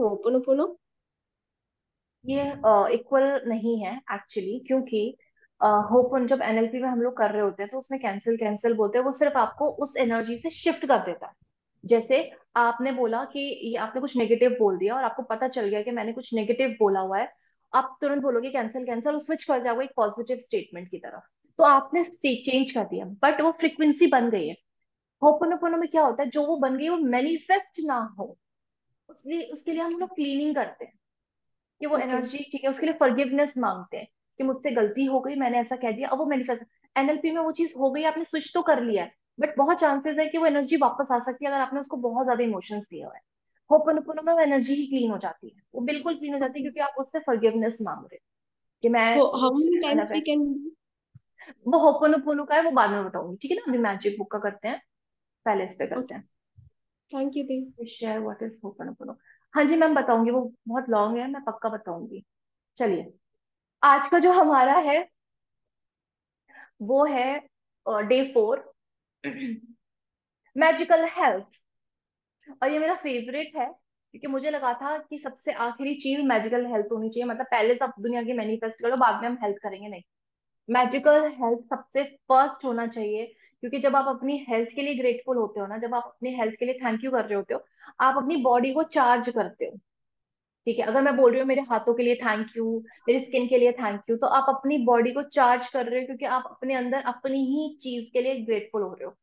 Ho'oponopono. ये equal नहीं है एक्चुअली, क्योंकि होपन जब एनएलपी में हम लोग कर रहे होते हैं तो उसमें कैंसिल कैंसिल बोलते हैं, वो सिर्फ आपको उस एनर्जी से शिफ्ट कर देता है। जैसे आपने बोला कि ये आपने कुछ नेगेटिव बोल दिया और आपको पता चल गया कि मैंने कुछ नेगेटिव बोला हुआ है, आप तुरंत बोलोगे कैंसिल कैंसिल और स्विच कर जाओगे एक पॉजिटिव स्टेटमेंट की तरफ। तो आपने चेंज कर दिया, बट वो फ्रिक्वेंसी बन गई है। होपोनोपोनो में क्या होता है, जो वो बन गई वो मैनिफेस्ट ना हो, उसलिए उसके लिए हम लोग क्लीनिंग करते हैं कि वो ओके। एनर्जी, ठीक है, उसके लिए फॉरगिवनेस मांगते हैं कि मुझसे गलती हो गई, मैंने ऐसा कह दिया, अब वो मैनिफेस्ट। एनएलपी में वो चीज हो गई, आपने स्विच तो कर लिया है, बट बहुत चांसेस है कि वो एनर्जी वापस आ सकती है अगर आपने उसको बहुत ज्यादा इमोशंस दिए हुए हैं। होपनपुनो में वो एनर्जी ही क्लीन हो जाती है, वो बिल्कुल क्लीन हो जाती है, ओके। क्योंकि आप उससे फॉरगिवनेस मांग रहे हो कि मैं हो हाउ मुझसे मेनी मैंने टाइम्स वी कैन। वो होपनपुनो का है, वो बाद में बताऊंगी, ठीक है ना, अभी मैजिक बुक का करते हैं, पहले इस पे करते ओके। हैं। थैंक यू दी। शेयर व्हाट इज होपनपुनो। हाँ जी मैम बताऊंगी, वो बहुत लॉन्ग है, मैं पक्का बताऊंगी। चलिए, आज का जो हमारा है वो है डे 4, मैजिकल हेल्थ। और ये मेरा फेवरेट है, क्योंकि मुझे लगा था कि सबसे आखिरी चीज मैजिकल हेल्थ होनी चाहिए, मतलब पहले सब दुनिया की मैनिफेस्ट करो, बाद में हम हेल्थ करेंगे, नहीं, मैजिकल हेल्थ सबसे फर्स्ट होना चाहिए। क्योंकि जब आप अपनी हेल्थ के लिए ग्रेटफुल होते हो ना, जब आप अपनी हेल्थ के लिए थैंक यू कर रहे होते हो, आप अपनी बॉडी को चार्ज करते हो। ठीक है, अगर मैं बोल रही हूँ मेरे हाथों के लिए थैंक यू, मेरी स्किन के लिए थैंक यू, तो आप अपनी बॉडी को चार्ज कर रहे हो, क्योंकि आप अपने अंदर अपनी ही चीज के लिए ग्रेटफुल हो रहे हो।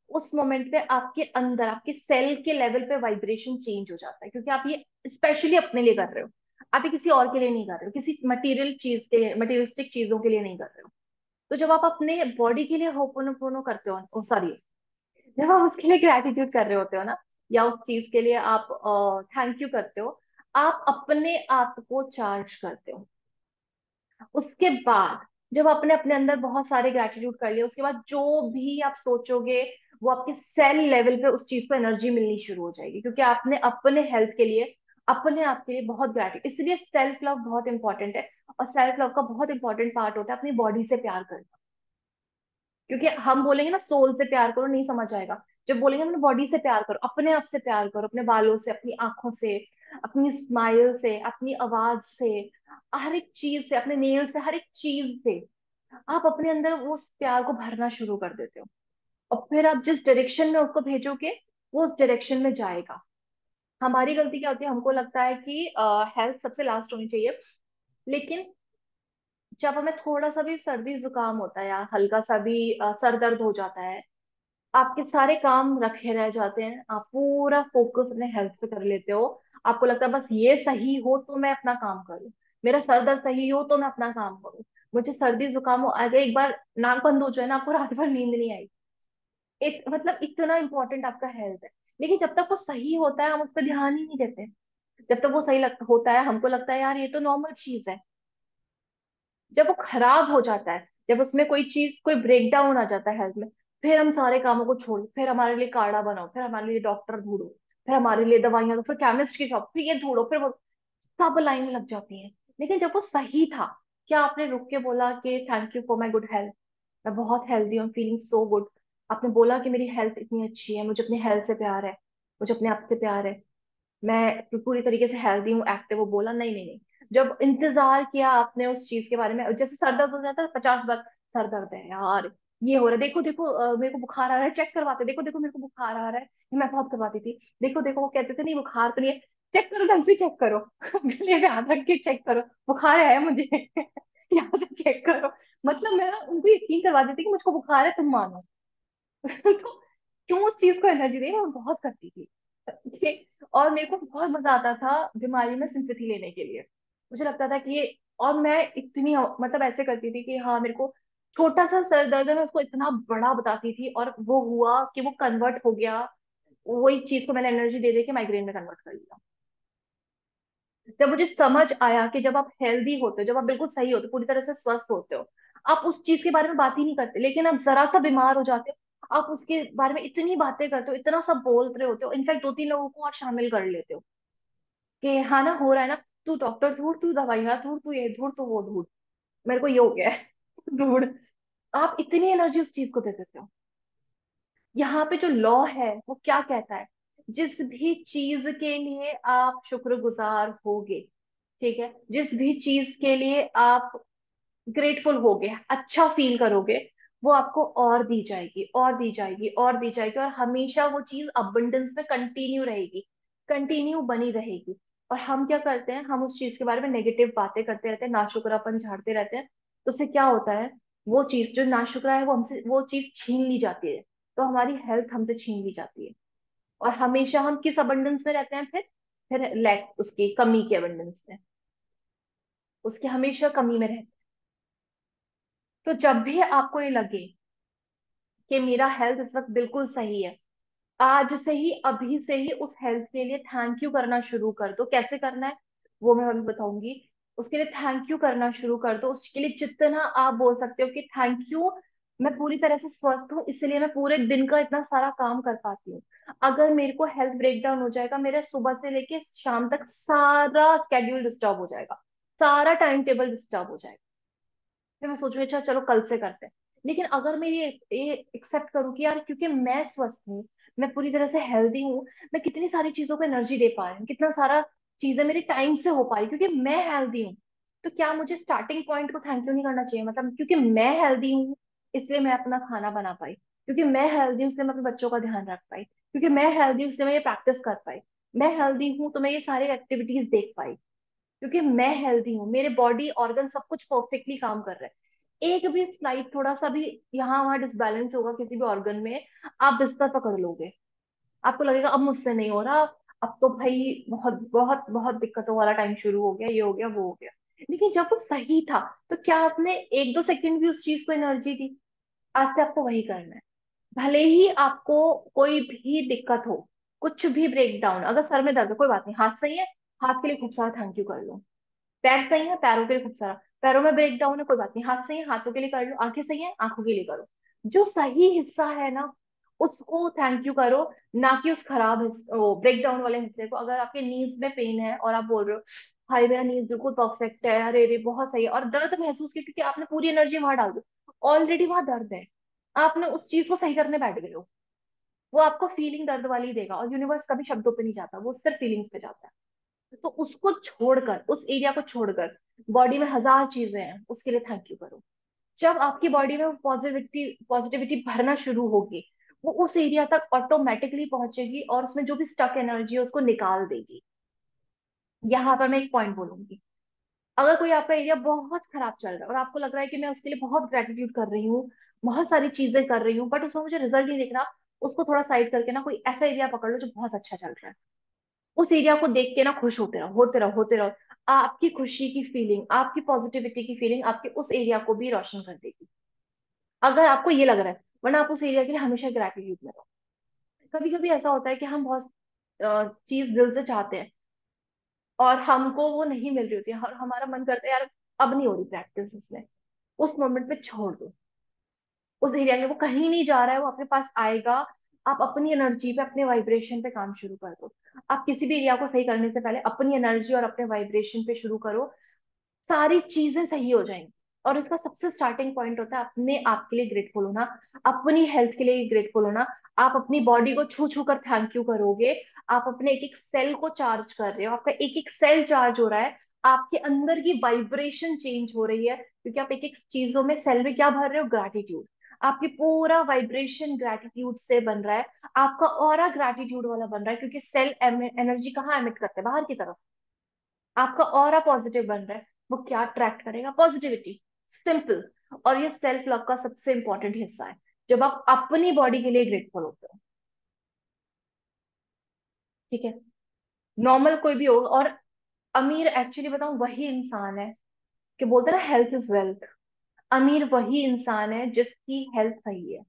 उस मोमेंट पे आपके अंदर आपके सेल के लेवल पे वाइब्रेशन चेंज हो जाता है, क्योंकि आप ये स्पेशली अपने लिए कर रहे हो, आप ये किसी और के लिए नहीं कर रहे हो, किसी मटेरियल चीज के लिए, मटेरियलिस्टिक चीजों के लिए नहीं कर रहे हो। तो जब आप अपने बॉडी के लिए होपोनोपोनो करते हो, सॉरी, जब आप उसके लिए ग्रेटिट्यूड कर रहे होते हो ना, या उस चीज के लिए आप थैंक यू करते हो, आप अपने आप को चार्ज करते हो। उसके बाद जब आपने अपने अंदर बहुत सारे ग्रेटिट्यूड कर लिए, उसके बाद जो भी आप सोचोगे वो आपके सेल लेवल पे उस चीज को एनर्जी मिलनी शुरू हो जाएगी, क्योंकि आपने अपने हेल्थ के लिए, अपने आप के लिए बहुत ग्रेटिट्यूड, इसलिए सेल्फ लव बहुत इंपॉर्टेंट है। और सेल्फ लव का बहुत इंपॉर्टेंट पार्ट होता है अपनी बॉडी से प्यार करना। क्योंकि हम बोलेंगे ना सोल से प्यार करो, नहीं समझ आएगा। जब बोलेंगे अपने बॉडी से प्यार करो, अपने आप से प्यार करो, अपने बालों से, अपनी आंखों से, अपनी स्माइल से, अपनी आवाज से, हर एक चीज से, अपने नेल से, हर एक चीज से आप अपने अंदर वो उस प्यार को भरना शुरू कर देते हो। और फिर आप जिस डायरेक्शन में उसको भेजोगे वो उस डायरेक्शन में जाएगा। हमारी गलती क्या होती है, हमको लगता है कि हेल्थ सबसे लास्ट होनी चाहिए, लेकिन जब हमें थोड़ा सा भी सर्दी जुकाम होता है या हल्का सा भी सर दर्द हो जाता है, आपके सारे काम रखे रह जाते हैं, आप पूरा फोकस अपने हेल्थ पे कर लेते हो। आपको लगता है बस ये सही हो तो मैं अपना काम करूं, मेरा सर दर्द सही हो तो मैं अपना काम करूं। मुझे सर्दी जुकाम हो, अगर एक बार नाक बंद हो जाए ना, आपको रात भर नींद नहीं आई। मतलब इतना इंपॉर्टेंट आपका हेल्थ है। लेकिन जब तक वो सही होता है हम उस पर ध्यान ही नहीं देते। जब तक वो सही होता है हमको लगता है यार ये तो नॉर्मल चीज है। जब वो खराब हो जाता है, जब उसमें कोई चीज, कोई ब्रेक डाउन आ जाता है हेल्थ में, फिर हम सारे कामों को छोड़, फिर हमारे लिए काढ़ा बनाओ, फिर हमारे लिए डॉक्टर ढूंढो, फिर हमारे लिए दवाइयां दो, फिर केमिस्ट की शॉप, फिर ये ढूंढो, फिर वो सब लाइनें लग जाती हैं। लेकिन जब वो सही था, क्या आपने रुक के बोला कि thank you for my good health, मैं बहुत हेल्दी हूँ, फीलिंग सो गुड। आपने बोला कि मेरी हेल्थ इतनी अच्छी है, मुझे अपनी हेल्थ से प्यार है, मुझे अपने आप से प्यार है, मैं पूरी तरीके से हेल्दी हूँ, एक्टिव हूँ, बोला नहीं नहीं नहीं। जब इंतजार किया आपने उस चीज के बारे में, जैसे सर दर्द हो जाता है 50 बार, सर दर्द है यार, ये हो रहा है, देखो देखो मेरे को बुखार आ रहा है, चेक करवाते, देखो देखो मेरे को बुखार आ रहा है, ये मैं बहुत करवाती थी, देखो देखो वो कहते थे नहीं बुखार तो नहीं है, चेक करो, ढंग से चेक करो, गले में हाथ रख के चेक करो, बुखार है मुझे, यहाँ से चेक करो। मतलब मैं ना उनको यकीन करवा देती कि मुझको बुखार है, तुम मानो। तो क्यों उस चीज को एनर्जी दे, मैं बहुत करती थी। ठीक। और मेरे को बहुत मजा आता था बीमारी में सिंपैथी लेने के लिए। मुझे लगता था कि ये, और मैं इतनी मतलब ऐसे करती थी कि हाँ मेरे को छोटा सा सर दर्द है, मैं उसको इतना बड़ा बताती थी, और वो हुआ कि वो कन्वर्ट हो गया, वही चीज को मैंने एनर्जी दे दे के माइग्रेन में कन्वर्ट कर लिया। जब मुझे समझ आया कि जब आप हेल्दी होते हो, जब आप बिल्कुल सही होते हो, पूरी तरह से स्वस्थ होते हो, आप उस चीज के बारे में बात ही नहीं करते, लेकिन आप जरा सा बीमार हो जाते हो, आप उसके बारे में इतनी बातें करते हो, इतना सब बोल रहे होते हो, इनफैक्ट 2-3 लोगों को और शामिल कर लेते हो कि हाँ ना हो रहा है ना, तू डॉक्टर ढूंढ, तू दवाइयाँ ढूंढ, तू ये ढूंढ, तू वो ढूंढ, मेरे को ये हो गया है, ढूंढ। आप इतनी एनर्जी उस चीज को दे देते हो। यहाँ पे जो लॉ है वो क्या कहता है, जिस भी चीज के लिए आप शुक्रगुजार होगे, ठीक है, जिस भी चीज के लिए आप ग्रेटफुल होगे, अच्छा फील करोगे, वो आपको और दी जाएगी और दी जाएगी और दी जाएगी, और हमेशा वो चीज अबंडेंस में कंटिन्यू रहेगी, कंटिन्यू बनी रहेगी। और हम क्या करते हैं, हम उस चीज के बारे में नेगेटिव बातें करते रहते हैं, नाशुक्रापन झाड़ते रहते हैं। तो उससे क्या होता है, वो चीज जो नाशुक्रा है वो हमसे वो चीज छीन ली जाती है, तो हमारी हेल्थ हमसे छीन ली जाती है। और हमेशा हम किस अबंडेंस में रहते हैं, फिर लैक, उसकी कमी के अबंडेंस में, उसकी हमेशा कमी में रहते हैं। तो जब भी आपको ये लगे कि मेरा हेल्थ इस वक्त बिल्कुल सही है, आज से ही, अभी से ही उस हेल्थ के लिए थैंक यू करना शुरू कर दो। कैसे करना है वो मैं अभी बताऊंगी। उसके लिए थैंक यू करना शुरू कर दो, उसके लिए जितना आप बोल सकते हो कि थैंक यू, मैं पूरी तरह से स्वस्थ हूँ इसलिए मैं पूरे दिन का इतना सारा काम कर पाती हूँ। अगर मेरे को हेल्थ ब्रेकडाउन हो जाएगा, मेरा सुबह से लेके शाम तक सारा स्केड्यूल डिस्टर्ब हो जाएगा, सारा टाइम टेबल डिस्टर्ब हो जाएगा। फिर मैं सोचूंगी अच्छा चलो कल से करते हैं। लेकिन अगर मैं ये एक्सेप्ट करूँ कि यार क्योंकि मैं स्वस्थ हूँ, मैं पूरी तरह से हेल्दी हूँ, मैं कितनी सारी चीजों को एनर्जी दे पा रही हूँ, कितना सारा चीजें मेरी टाइम से हो पा रही क्योंकि मैं हेल्दी हूँ, तो क्या मुझे स्टार्टिंग पॉइंट को थैंक यू नहीं करना चाहिए? मतलब क्योंकि मैं हेल्दी हूँ इसलिए मैं अपना खाना बना पाई, क्योंकि मैं हेल्दी हूँ इसलिए मैं अपने बच्चों का ध्यान रख पाई, क्योंकि मैं हेल्दी हूँ इसलिए मैं ये प्रैक्टिस कर पाई, मैं हेल्दी हूँ तो मैं ये सारी एक्टिविटीज देख पाई, क्योंकि मैं हेल्दी हूँ, मेरे बॉडी ऑर्गन सब कुछ परफेक्टली काम कर रहे हैं। एक भी स्लाइड थोड़ा सा भी यहाँ वहां डिसबैलेंस होगा किसी भी ऑर्गन में, आप बिस्तर पकड़ लोगे, आपको लगेगा अब मुझसे नहीं हो रहा, अब तो भाई बहुत बहुत बहुत दिक्कतों वाला टाइम शुरू हो गया, ये हो गया वो हो गया। लेकिन जब वो सही था तो क्या आपने एक दो सेकंड भी उस चीज को एनर्जी दी? आज से आपको वही करना है। भले ही आपको कोई भी दिक्कत हो, कुछ भी ब्रेक डाउन, अगर सर में दर्द है कोई बात नहीं, हाथ सही है, हाथ के लिए खूब सारा थैंक यू कर लो। पैर सही है, पैरों के लिए खूब सारा, पैरों में ब्रेक डाउन है कोई बात नहीं, हाथ सही है, हाथों के लिए कर लो, आंखें सही है, आंखों के लिए करो। जो सही हिस्सा है ना उसको थैंक यू करो, ना कि उस खराब वो ब्रेक डाउन वाले हिस्से को। अगर आपके नीज में पेन है और आप बोल रहे हो हाय मेरा नीज बिल्कुल परफेक्ट है, अरे रे बहुत सही है, और दर्द महसूस किया क्योंकि आपने पूरी एनर्जी वहां डाल दी, ऑलरेडी वहां दर्द है, आपने उस चीज को सही करने बैठ गए हो, वो आपको फीलिंग दर्द वाली ही देगा, और यूनिवर्स कभी शब्दों पे नहीं जाता, वो सिर्फ फीलिंग्स पे जाता है। तो उसको छोड़कर, उस एरिया को छोड़कर, बॉडी में हजार चीजें हैं उसके लिए थैंक यू करो। जब आपकी बॉडी में पॉजिटिविटी पॉजिटिविटी भरना शुरू होगी, वो उस एरिया तक ऑटोमेटिकली पहुंचेगी और उसमें जो भी स्टक एनर्जी है उसको निकाल देगी। यहाँ पर मैं एक पॉइंट बोलूंगी, अगर कोई आपका एरिया बहुत खराब चल रहा है और आपको लग रहा है कि मैं उसके लिए बहुत ग्रेटिट्यूड कर रही हूँ, बहुत सारी चीजें कर रही हूँ, बट उसमें मुझे रिजल्ट नहीं दिख रहा, उसको थोड़ा साइड करके ना कोई ऐसा एरिया पकड़ लो जो बहुत अच्छा चल रहा है, उस एरिया को देख के ना खुश होते रहो, होते रहो, होते रहो। आपकी खुशी की फीलिंग, आपकी पॉजिटिविटी की फीलिंग आपके उस एरिया को भी रोशन कर देगी, अगर आपको ये लग रहा है। वरना आप उस एरिया के लिए हमेशा ग्रेटिट्यूड में रहो। कभी कभी ऐसा होता है कि हम बहुत चीज दिल से चाहते हैं और हमको वो नहीं मिल रही होती है, और हमारा मन करता है यार अब नहीं हो रही प्रैक्टिस इसमें, उस मोमेंट पे छोड़ दो, उस एरिया में वो कहीं नहीं जा रहा है, वो अपने पास आएगा। आप अपनी एनर्जी पे, अपने वाइब्रेशन पे काम शुरू कर दो। आप किसी भी एरिया को सही करने से पहले अपनी एनर्जी और अपने वाइब्रेशन पे शुरू करो, सारी चीजें सही हो जाएंगी। और इसका सबसे स्टार्टिंग पॉइंट होता है अपने आप के लिए ग्रेटफुल होना, अपनी हेल्थ के लिए ग्रेटफुल होना। आप अपनी बॉडी को छू छू कर थैंक यू करोगे, आप अपने एक एक सेल को चार्ज कर रहे हो, आपका एक एक सेल चार्ज हो रहा है, आपके अंदर की वाइब्रेशन चेंज हो रही है, क्योंकि आप एक एक चीजों में, सेल में क्या भर रहे हो, ग्रैटिट्यूड। आपकी पूरा वाइब्रेशन ग्रैटिट्यूड से बन रहा है, आपका ऑरा ग्रैटिट्यूड वाला बन रहा है, क्योंकि सेल एनर्जी कहाँ एमिट करते हैं, बाहर की तरफ। आपका ऑरा पॉजिटिव बन रहा है, वो क्या अट्रैक्ट करेगा, पॉजिटिविटी, सिंपल। और ये सेल्फ लव का सबसे इंपॉर्टेंट हिस्सा है, जब आप अपनी बॉडी के लिए ग्रेटफुल होते हो, ठीक है। नॉर्मल कोई भी हो, और अमीर एक्चुअली बताऊं वही इंसान है, कि बोलते हैं ना हेल्थ इज वेल्थ, अमीर वही इंसान है जिसकी हेल्थ सही है,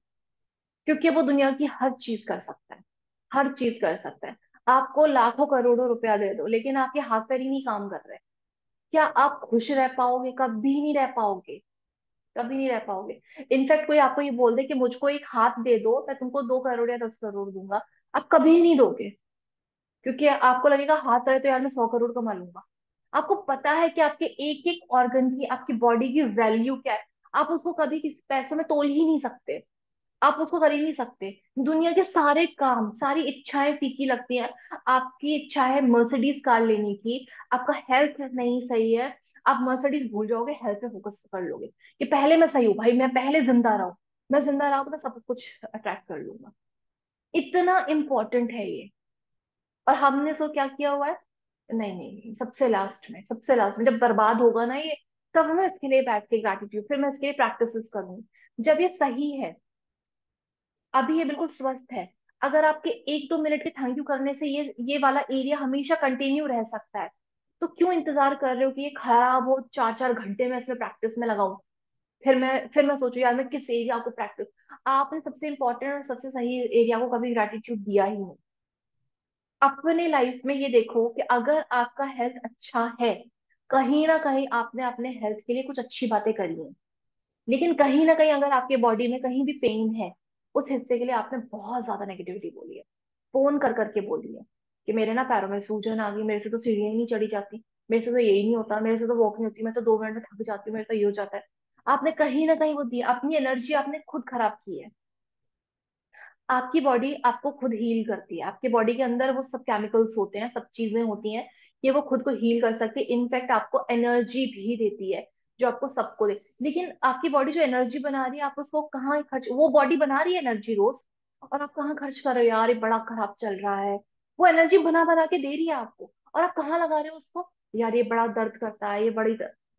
क्योंकि वो दुनिया की हर चीज कर सकता है, हर चीज कर सकता है। आपको लाखों करोड़ों रुपया दे दो लेकिन आपके हाथ पैर ही नहीं काम कर रहे, क्या आप खुश रह पाओगे? कभी नहीं रह पाओगे, कभी नहीं रह पाओगे। इनफैक्ट कोई आपको ये बोल दे कि मुझको एक हाथ दे दो मैं तुमको 2 करोड़ या 10 करोड़ दूंगा, आप कभी नहीं दोगे, क्योंकि आपको लगेगा हाथ रहे तो यार मैं 100 करोड़ कमा लूंगा। आपको पता है कि आपके एक एक ऑर्गन की, आपकी बॉडी की वैल्यू क्या है, आप उसको कभी किसी पैसों में तोल ही नहीं सकते। आप उसको कर ही नहीं सकते। दुनिया के सारे काम, सारी इच्छाएं फीकी लगती हैं। आपकी इच्छा है मर्सिडीज कार लेने की, आपका हेल्थ नहीं सही है, आप मर्सिडीज भूल जाओगे, हेल्थ पे फोकस कर लोगे कि पहले मैं सही हूँ भाई, मैं पहले जिंदा रहूं, मैं जिंदा रहा तो मैं सब कुछ अट्रैक्ट कर लूंगा। इतना इम्पोर्टेंट है ये। और हमने सो क्या किया हुआ है, नहीं नहीं नहीं, सबसे लास्ट में, सबसे लास्ट में जब बर्बाद होगा ना ये, तब मैं इसके लिए बैठ के ग्रैटिट्यूड, फिर मैं इसके लिए प्रैक्टिसेस करूंगी जब ये सही है। अभी ये बिल्कुल स्वस्थ है। अगर आपके 1-2 मिनट के थैंक यू करने से ये वाला एरिया हमेशा कंटिन्यू रह सकता है, तो क्यों इंतजार कर रहे हो कि ये खराब हो, 4-4 घंटे में इसमें प्रैक्टिस में लगाऊं, फिर मैं सोचू यार मैं किस एरिया को प्रैक्टिस। आपने सबसे इंपॉर्टेंट और सबसे सही एरिया को कभी ग्रेटिट्यूड दिया ही नहीं। अपने लाइफ में ये देखो कि अगर आपका हेल्थ अच्छा है, कहीं ना कहीं आपने अपने हेल्थ के लिए कुछ अच्छी बातें करी हैं। लेकिन कहीं ना कहीं अगर आपके बॉडी में कहीं भी पेन है, उस हिस्से के लिए आपने बहुत ज्यादा नेगेटिविटी बोली है, फोन कर करके बोली है कि मेरे ना पैरों में सूजन आ गई, मेरे से तो सीढ़ियां ही नहीं चढ़ी जाती, मेरे से तो यही नहीं होता, मेरे से तो वॉक नहीं होती, मैं तो 2 मिनट में थक जाती हूँ, मेरे तो ये हो जाता है। आपने कहीं ना कहीं वो दिया, अपनी एनर्जी आपने खुद खराब की है। आपकी बॉडी आपको खुद हील करती है, आपके बॉडी के अंदर वो सब केमिकल्स होते हैं, सब चीजें होती हैं कि वो खुद को हील कर सकती है, इनफैक्ट आपको एनर्जी भी देती है, जो आपको सबको दे। लेकिन आपकी बॉडी जो एनर्जी बना रही है, आप उसको कहाँ खर्च, वो बॉडी बना रही है एनर्जी रोज, और आप कहाँ खर्च कर रहे हो, यार ये बड़ा खराब चल रहा है, वो एनर्जी बना बना के दे रही है आपको, और आप कहाँ लगा रहे हो उसको, यार ये बड़ा दर्द करता है,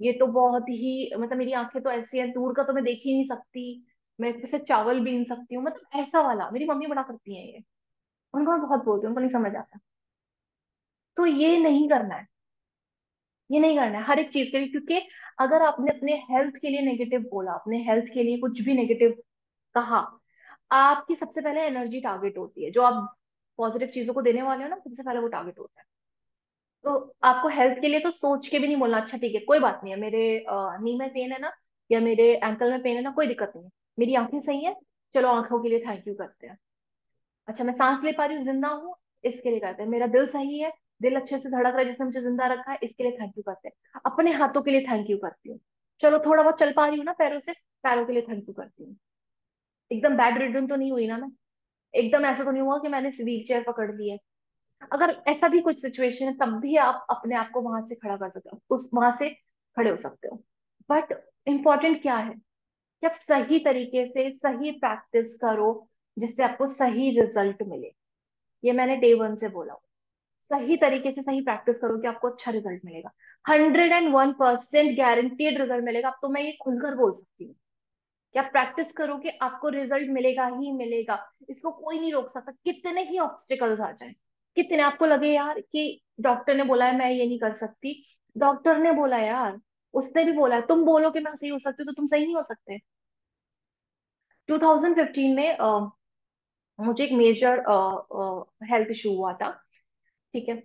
ये तो बहुत ही, मतलब मेरी आंखें तो ऐसी हैं, दूर का तो मैं देख ही नहीं सकती, मैं इससे चावल बीन सकती हूँ, मतलब ऐसा वाला मेरी मम्मी बड़ा करती है ये। उनको मैं बहुत बोलती हूँ, उनको नहीं समझ आता। तो ये नहीं करना है, ये नहीं करना है हर एक चीज के लिए, क्योंकि अगर आपने अपने हेल्थ के लिए नेगेटिव बोला, अपने हेल्थ के लिए कुछ भी नेगेटिव कहा, आपकी सबसे पहले एनर्जी टारगेट होती है, जो आप पॉजिटिव चीजों को देने वाले हो ना, सबसे पहले वो टारगेट होता है। तो आपको हेल्थ के लिए तो सोच के भी नहीं बोलना, अच्छा ठीक है कोई बात नहीं है, मेरे नी में पेन है ना, या मेरे एंकल में पेन है ना, कोई दिक्कत नहीं है, मेरी आंखें सही है, चलो आंखों के लिए थैंक यू करते हैं। अच्छा मैं सांस ले पा रही हूँ, जिंदा हूँ, इसके लिए करते हैं। मेरा दिल सही है, दिल अच्छे से धड़क रहा है जिसने मुझे जिंदा रखा है, इसके लिए थैंक यू करते हैं। अपने हाथों के लिए थैंक यू करती हूँ, चलो थोड़ा बहुत चल पा रही हूँ ना पैरों से, पैरों के लिए थैंक यू करती हूँ। एकदम बेड रिडन तो नहीं हुई ना मैं, एकदम ऐसा तो नहीं हुआ कि मैंने व्हील चेयर पकड़ ली है। अगर ऐसा भी कुछ सिचुएशन है, तब भी आप अपने आप को वहां से खड़ा कर सकते हो, उस वहां से खड़े हो सकते हो। बट इम्पोर्टेंट क्या है कि आप सही तरीके से सही प्रैक्टिस करो, जिससे आपको सही रिजल्ट मिले। ये मैंने डे 1 से बोला, सही तरीके से सही प्रैक्टिस करोगे आपको अच्छा रिजल्ट मिलेगा, 101% गारंटीड रिजल्ट मिलेगा। अब तो मैं ये खुलकर बोल सकती हूँ कि आप प्रैक्टिस करोगे आपको रिजल्ट मिलेगा ही मिलेगा। इसको कोई नहीं रोक सकता, कितने ही ऑब्स्टिकल्स आ जाए, कितने आपको लगे यार कि डॉक्टर ने बोला है मैं ये नहीं कर सकती, डॉक्टर ने बोला है यार, उसने भी बोला है, तुम बोलो कि मैं सही हो सकती हूँ तो तुम सही नहीं हो सकते। 2015 में मुझे एक मेजर हेल्थ इशू हुआ था, ठीक है।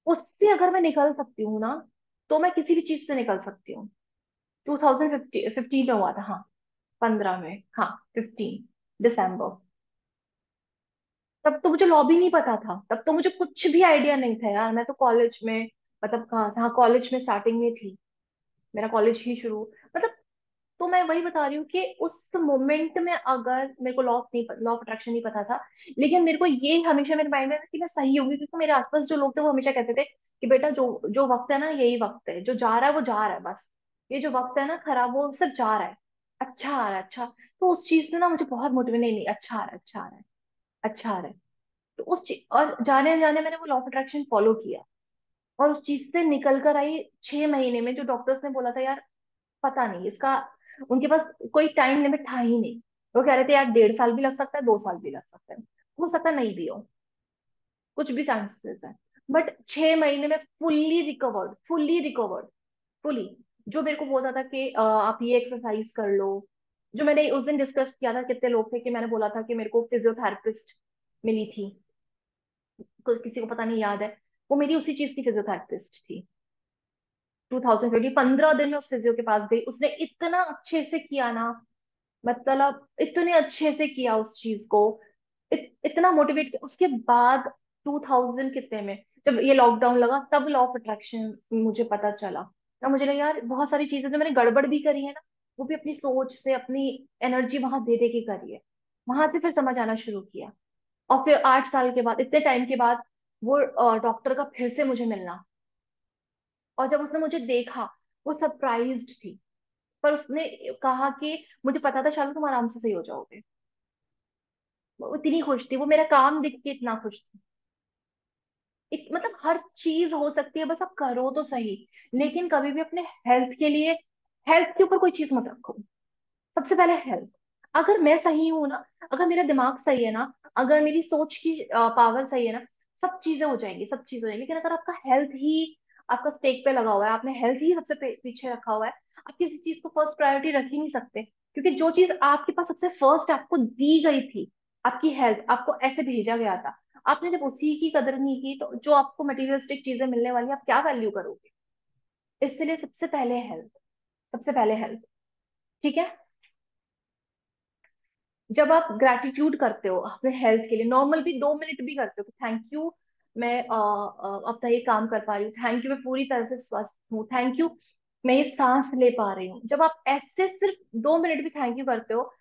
उससे अगर मैं निकल सकती हूँ ना, तो मैं किसी भी चीज से निकल सकती हूँ। 2015 में हुआ था, हाँ, 15 में, हाँ, 15 दिसंबर। तब तो मुझे लॉ भी नहीं पता था, तब तो मुझे कुछ भी आइडिया नहीं था यार, मैं तो कॉलेज में, मतलब कहाँ था, हाँ कॉलेज में स्टार्टिंग में थी, मेरा कॉलेज ही शुरू, मतलब। तो मैं वही बता रही हूँ कि उस मोमेंट में अगर मेरे को लॉ ऑफ अट्रैक्शन नहीं पता था, लेकिन मेरे को ये हमेशा मेरे माइंड में था कि मैं सही होंगी, क्योंकि मेरे आसपास जो लोग थे वो हमेशा कहते थे कि बेटा जो जो वक्त है ना यही वक्त है, जो जा रहा है वो जा रहा है बस, ये जो वक्त है ना खराब, वो सब जा रहा है, अच्छा आ रहा है, अच्छा। तो उस चीज ने ना मुझे बहुत मोटिवेट, नहीं नहीं अच्छा आ रहा है, अच्छा आ रहा है, अच्छा आ रहा है। तो उस चीज, और जाने जाने मैंने वो लॉ ऑफ अट्रैक्शन फॉलो किया, और उस चीज से निकल कर आई 6 महीने में। जो डॉक्टर्स ने बोला था यार, पता नहीं इसका, उनके पास कोई टाइम लिमिट था ही नहीं, वो कह रहे थे यार 1.5 साल भी लग सकता है, 2 साल भी लग सकता है, हो सकता है नहीं भी हो, कुछ भी चांसेस है। बट 6 महीने में fully recovered, fully recovered, fully. जो मेरे को बोलता था कि आप ये एक्सरसाइज कर लो, जो मैंने उस दिन डिस्कस किया था, कितने लोग थे कि मैंने बोला था कि मेरे को फिजियोथेरेपिस्ट मिली थी, किसी को पता नहीं याद है, वो मेरी उसी चीज की फिजियोथेरेपिस्ट थी। 2020 15 दिन में उस फिजियो के पास गई, उसने इतना अच्छे से किया ना, मतलब इतने अच्छे से किया उस चीज को, इतना मोटिवेट किया। उसके बाद 2000 कितने में, जब ये लॉकडाउन लगा, तब लॉ ऑफ अट्रैक्शन मुझे पता चला। तब मुझे लगा यार बहुत सारी चीजें जो मैंने गड़बड़ भी करी है ना, वो भी अपनी सोच से, अपनी एनर्जी वहां दे दे के करी है। वहां से फिर समझ आना शुरू किया। और फिर 8 साल के बाद, इतने टाइम के बाद, वो डॉक्टर का फिर से मुझे मिलना। और जब उसने मुझे देखा, वो सरप्राइज्ड थी। पर उसने कहा कि मुझे पता था शालू तुम आराम से सही हो जाओगे। वो इतनी खुश थी, वो मेरा काम देख के इतना खुश थी। मतलब हर चीज हो सकती है, बस आप करो तो सही। लेकिन कभी भी अपने हेल्थ के लिए, हेल्थ के ऊपर कोई चीज मत रखो। सबसे पहले हेल्थ। अगर मैं सही हूं ना, अगर मेरा दिमाग सही है ना, अगर मेरी सोच की पावर सही है ना, सब चीजें हो जाएंगी, सब चीजें हो जाएंगी। लेकिन अगर आपका हेल्थ ही आपका स्टेक पे लगा हुआ है, आपने हेल्थ ही सबसे पीछे रखा हुआ है, आप किसी चीज को फर्स्ट प्रायोरिटी रख ही नहीं सकते। क्योंकि जो चीज आपके पास सबसे फर्स्ट आपको दी गई थी, आपकी हेल्थ, आपको ऐसे भेजा गया था, आपने जब उसी की कदर नहीं की, तो जो आपको मटेरियलिस्टिक चीजें मिलने वाली, आप क्या वैल्यू करोगे? इसलिए सबसे पहले हेल्थ, सबसे पहले हेल्थ। ठीक है। जब आप ग्रैटिट्यूड करते हो अपने हेल्थ के लिए, नॉर्मल भी 2 मिनट भी करते हो कि थैंक यू, मैं अपना ये काम कर पा रही हूँ, थैंक यू मैं पूरी तरह से स्वस्थ हूँ, थैंक यू मैं ये सांस ले पा रही हूँ, जब आप ऐसे सिर्फ 2 मिनट भी थैंक यू करते हो,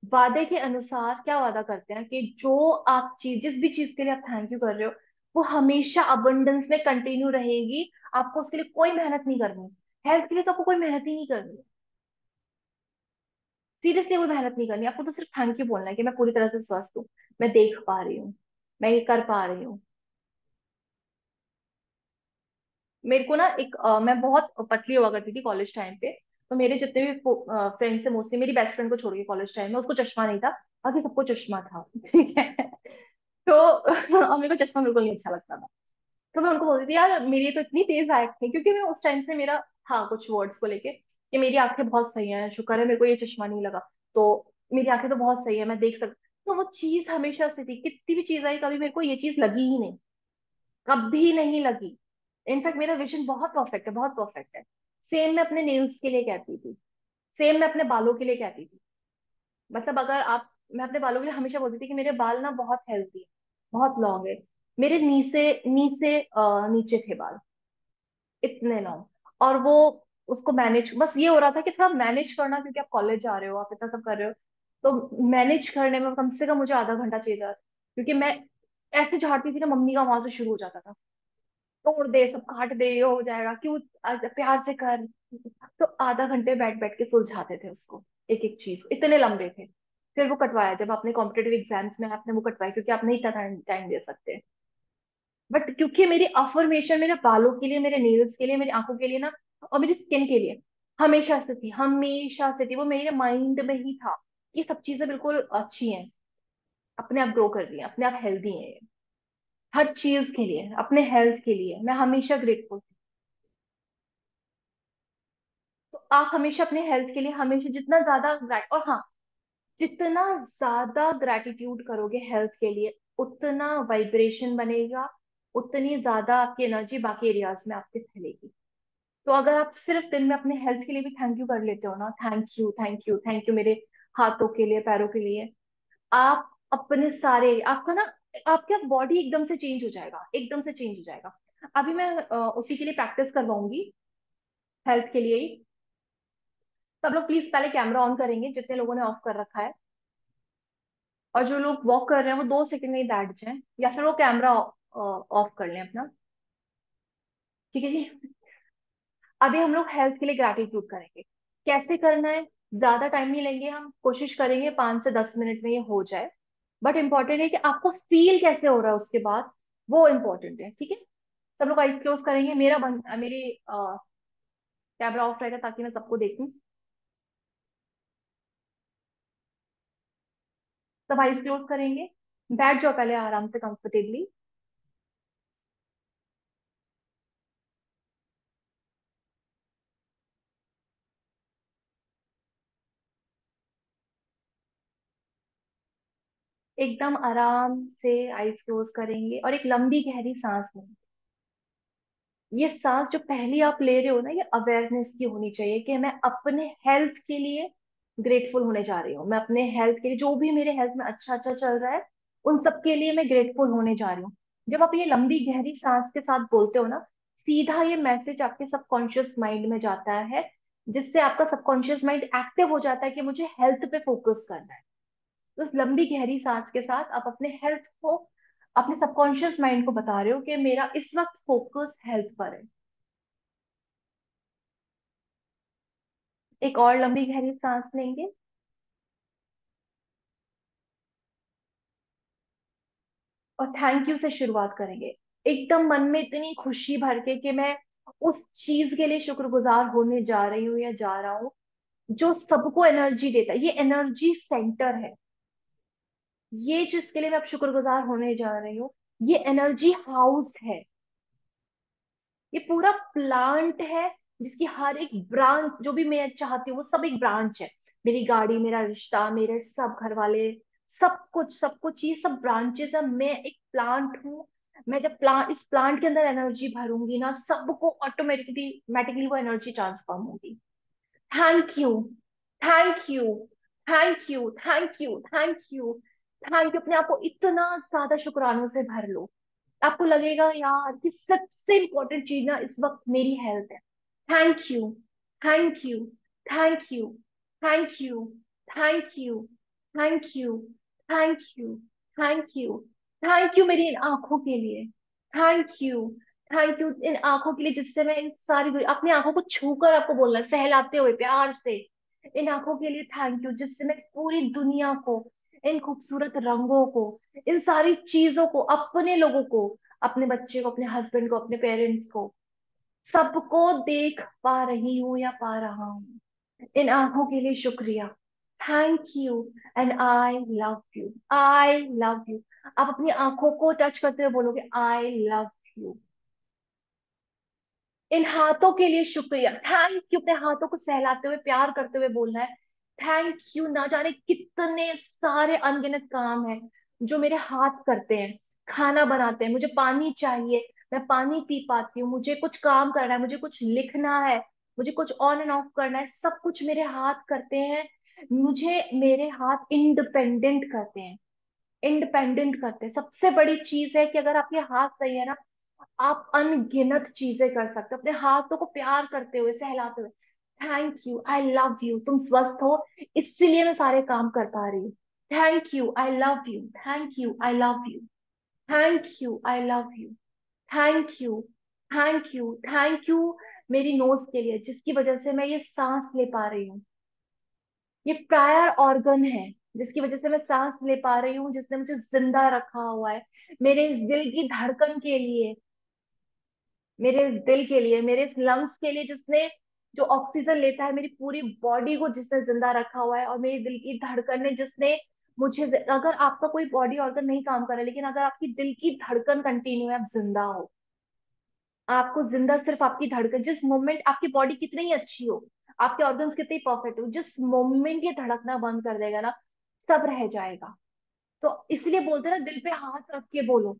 वादे के अनुसार क्या वादा करते हैं कि जो आप चीज, जिस भी चीज के लिए आप थैंक यू कर रहे हो, वो हमेशा अबंडेंस में कंटिन्यू रहेगी। आपको उसके लिए कोई मेहनत नहीं करनी। हेल्थ के लिए तो आपको कोई मेहनत ही नहीं करनी। सीरियसली कोई मेहनत नहीं करनी, आपको तो सिर्फ थैंक यू बोलना है कि मैं पूरी तरह से स्वस्थ हूँ, मैं देख पा रही हूँ, मैं ये कर पा रही हूँ। मेरे को ना एक मैं बहुत पतली हुआ करती थी कॉलेज टाइम पे। तो मेरे जितने भी फ्रेंड्स थे, मोस्टली मेरी बेस्ट फ्रेंड को छोड़ के कॉलेज टाइम में, उसको चश्मा नहीं था, बाकी सबको चश्मा था। ठीक है। तो और मेरे को चश्मा बिल्कुल नहीं अच्छा लगता था। तो मैं उनको बोलती थी यार मेरी तो इतनी तेज आंख थी, क्योंकि मैं उस टाइम से मेरा था कुछ वर्ड्स को लेके कि मेरी आंखें बहुत सही हैं, शुक्र है मेरे को ये चश्मा नहीं लगा। तो मेरी आंखें तो बहुत सही है, मैं देख सकती। तो वो चीज हमेशा से थी, कितनी भी चीज आई, कभी मेरे को ये चीज लगी ही नहीं, कभी नहीं लगी। इनफैक्ट मेरा विजन बहुत परफेक्ट है, बहुत परफेक्ट है। सेम मैं अपने नेल्स के लिए कहती थी, सेम मैं अपने बालों के लिए कहती थी। मतलब अगर आप, मैं अपने बालों के लिए हमेशा बोलती थी कि मेरे बाल ना बहुत हेल्थी है, बहुत लॉन्ग है। मेरे नी से नीचे थे बाल, इतने लॉन्ग। और वो, उसको मैनेज, बस ये हो रहा था कि थोड़ा मैनेज करना, क्योंकि आप कॉलेज जा रहे हो, आप इतना सब कर रहे हो, तो मैनेज करने में कम से कम मुझे आधा घंटा चाहिए था। क्योंकि मैं ऐसे झाड़ती थी ना, मम्मी का वहां से शुरू हो जाता था, तोड़ दे, सब काट दे, ये हो जाएगा क्यों, प्यार से कर। तो आधा घंटे बैठ बैठ के सुलझाते थे उसको, एक एक चीज, इतने लंबे थे। फिर वो कटवाया जब आपने कॉम्पिटेटिव एग्जाम्स में आपने वो कटवाया, क्योंकि आप नहीं टाइम टाइम दे सकते। बट क्योंकि मेरी अफर्मेशन मेरे बालों के लिए, मेरे नेल्स के लिए, मेरी आंखों के लिए ना, और मेरी स्किन के लिए हमेशा से थी, हमेशा से थी, वो मेरे माइंड में ही था। ये सब चीजें बिल्कुल अच्छी हैं, अपने आप ग्रो कर रही हैं, अपने आप हेल्दी हैं ये। हर चीज के लिए, अपने हेल्थ के लिए मैं हमेशा ग्रेटफुल। तो आप हमेशा अपने हेल्थ के लिए हमेशा जितना ज्यादा और हाँ, जितना ज्यादा ग्रैटिट्यूड करोगे हेल्थ के लिए, उतना वाइब्रेशन बनेगा, उतनी ज्यादा आपकी एनर्जी बाकी एरियाज में आपके फैलेगी। तो अगर आप सिर्फ दिन में अपने हेल्थ के लिए भी थैंक यू कर लेते हो ना, thank you thank you thank you मेरे हाथों के लिए, पैरों के लिए, आप अपने सारे, आपका ना, आपका बॉडी एकदम से चेंज हो जाएगा, एकदम से चेंज हो जाएगा। अभी मैं उसी के लिए प्रैक्टिस करवाऊंगी, हेल्थ के लिए ही। सब लोग प्लीज पहले कैमरा ऑन करेंगे, जितने लोगों ने ऑफ कर रखा है। और जो लोग वॉक कर रहे हैं वो 2 सेकंड में ही बैठ जाएं, या फिर वो कैमरा ऑफ कर लें अपना। ठीक है जी। अभी हम लोग हेल्थ के लिए ग्रैटिट्यूड करेंगे। कैसे करना है? ज्यादा टाइम नहीं लेंगे, हम कोशिश करेंगे 5 से 10 मिनट में ये हो जाए। बट इंपॉर्टेंट है कि आपको फील कैसे हो रहा है उसके बाद, वो इम्पोर्टेंट है। ठीक है। सब लोग आइज क्लोज करेंगे, मेरी कैमरा ऑफ रहेगा ताकि मैं सबको देखूं। सब आइज क्लोज करेंगे, बैठ जाओ पहले आराम से, कंफर्टेबली। एकदम आराम से आइज क्लोज करेंगे और एक लंबी गहरी सांस लेंगे। ये सांस जो पहली आप ले रहे हो ना, ये अवेयरनेस की होनी चाहिए कि मैं अपने हेल्थ के लिए ग्रेटफुल होने जा रही हूँ, मैं अपने हेल्थ के लिए, जो भी मेरे हेल्थ में अच्छा अच्छा चल रहा है, उन सब के लिए मैं ग्रेटफुल होने जा रही हूँ। जब आप ये लंबी गहरी सांस के साथ बोलते हो ना, सीधा ये मैसेज आपके सबकॉन्शियस माइंड में जाता है जिससे आपका सबकॉन्शियस माइंड एक्टिव हो जाता है कि मुझे हेल्थ पे फोकस करना है। तो उस लंबी गहरी सांस के साथ आप अपने हेल्थ को, अपने सबकॉन्शियस माइंड को बता रहे हो कि मेरा इस वक्त फोकस हेल्थ पर है। एक और लंबी गहरी सांस लेंगे और थैंक यू से शुरुआत करेंगे। एकदम मन में इतनी खुशी भर के कि मैं उस चीज के लिए शुक्रगुजार होने जा रही हूँ या जा रहा हूँ जो सबको एनर्जी देता है। ये एनर्जी सेंटर है। ये जिसके लिए मैं अब शुक्रगुजार होने जा रही हूँ, ये एनर्जी हाउस है। ये पूरा प्लांट है जिसकी हर एक ब्रांच, जो भी मैं चाहती हूँ वो सब एक ब्रांच है। मेरी गाड़ी, मेरा रिश्ता, मेरे सब घर वाले, सब कुछ ये सब ब्रांचेस है। मैं एक प्लांट हूँ। मैं जब प्लांट, इस प्लांट के अंदर एनर्जी भरूंगी ना, सबको ऑटोमेटिकली मैटिकली वो एनर्जी ट्रांसफॉर्म होगी। Thank you, thank you, thank you, thank you, thank you, thank you. अपने आप को इतना ज्यादा शुक्रानों से भर लो। आपको लगेगा यार कि सबसे इंपॉर्टेंट चीज ना इस वक्त मेरी हेल्थ है। Thank you, thank you, thank you, thank you, thank you, thank you, thank you, thank you, thank you मेरी इन आंखों के लिए। Thank you, thank you in आंखों के लिए जिससे मैं इन सारी अपनी आंखों को छूकर आपको बोलना है, सहलाते हुए प्यार से। इन आंखों के लिए थैंक यू जिससे मैं पूरी दुनिया को, इन खूबसूरत रंगों को, इन सारी चीजों को, अपने लोगों को, अपने बच्चे को, अपने हस्बैंड को, अपने पेरेंट्स को, सबको देख पा रही हूँ या पा रहा हूँ। इन आंखों के लिए शुक्रिया। Thank you and I love you, I love you. आप अपनी आंखों को टच करते हुए बोलोगे आई लव यू। इन हाथों के लिए शुक्रिया। थैंक यू, अपने हाथों को सहलाते हुए प्यार करते हुए बोलना है। Thank you. ना जाने कितने सारे अनगिनत काम हैं जो मेरे हाथ करते हैं। खाना बनाते हैं, मुझे पानी चाहिए, मैं पानी पी पाती हूँ। मुझे कुछ काम करना है, मुझे कुछ लिखना है, मुझे कुछ ऑन एंड ऑफ करना है, सब कुछ मेरे हाथ करते हैं। मुझे मेरे हाथ इंडिपेंडेंट करते हैं, इंडिपेंडेंट करते हैं। सबसे बड़ी चीज है कि अगर आपके हाथ सही है ना, आप अनगिनत चीजें कर सकते हो अपने हाथों को प्यार करते हुए, सहलाते हुए। Thank you, I love you, तुम स्वस्थ हो इसलिए मैं सारे काम कर पा रही हूँ। Thank you, I love you, thank you, I love you, thank you, I love you, thank you, thank you, thank you मेरी नोज के लिए जिसकी वजह से मैं ये सांस ले पा रही हूँ। ये प्रायर ऑर्गन है जिसकी वजह से मैं सांस ले पा रही हूँ, जिसने मुझे जिंदा रखा हुआ है। मेरे इस दिल की धड़कन के लिए, मेरे इस दिल के लिए, मेरे इस लंग्स के लिए जिसने, जो ऑक्सीजन लेता है, मेरी पूरी बॉडी को जिसने जिंदा रखा हुआ है, और मेरी दिल की धड़कन ने जिसने मुझे, अगर आपका कोई बॉडी ऑर्गन नहीं काम कर रहा है, लेकिन अगर आपकी दिल की धड़कन कंटिन्यू है, आप जिंदा हो। आपको जिंदा सिर्फ आपकी धड़कन, जिस मोमेंट आपकी बॉडी कितनी ही अच्छी हो, आपके ऑर्गन्स कितने ही परफेक्ट हो, जिस मोमेंट ये धड़कना बंद कर देगा ना, सब रह जाएगा। तो इसलिए बोलते हैं ना, दिल पे हाथ रख के बोलो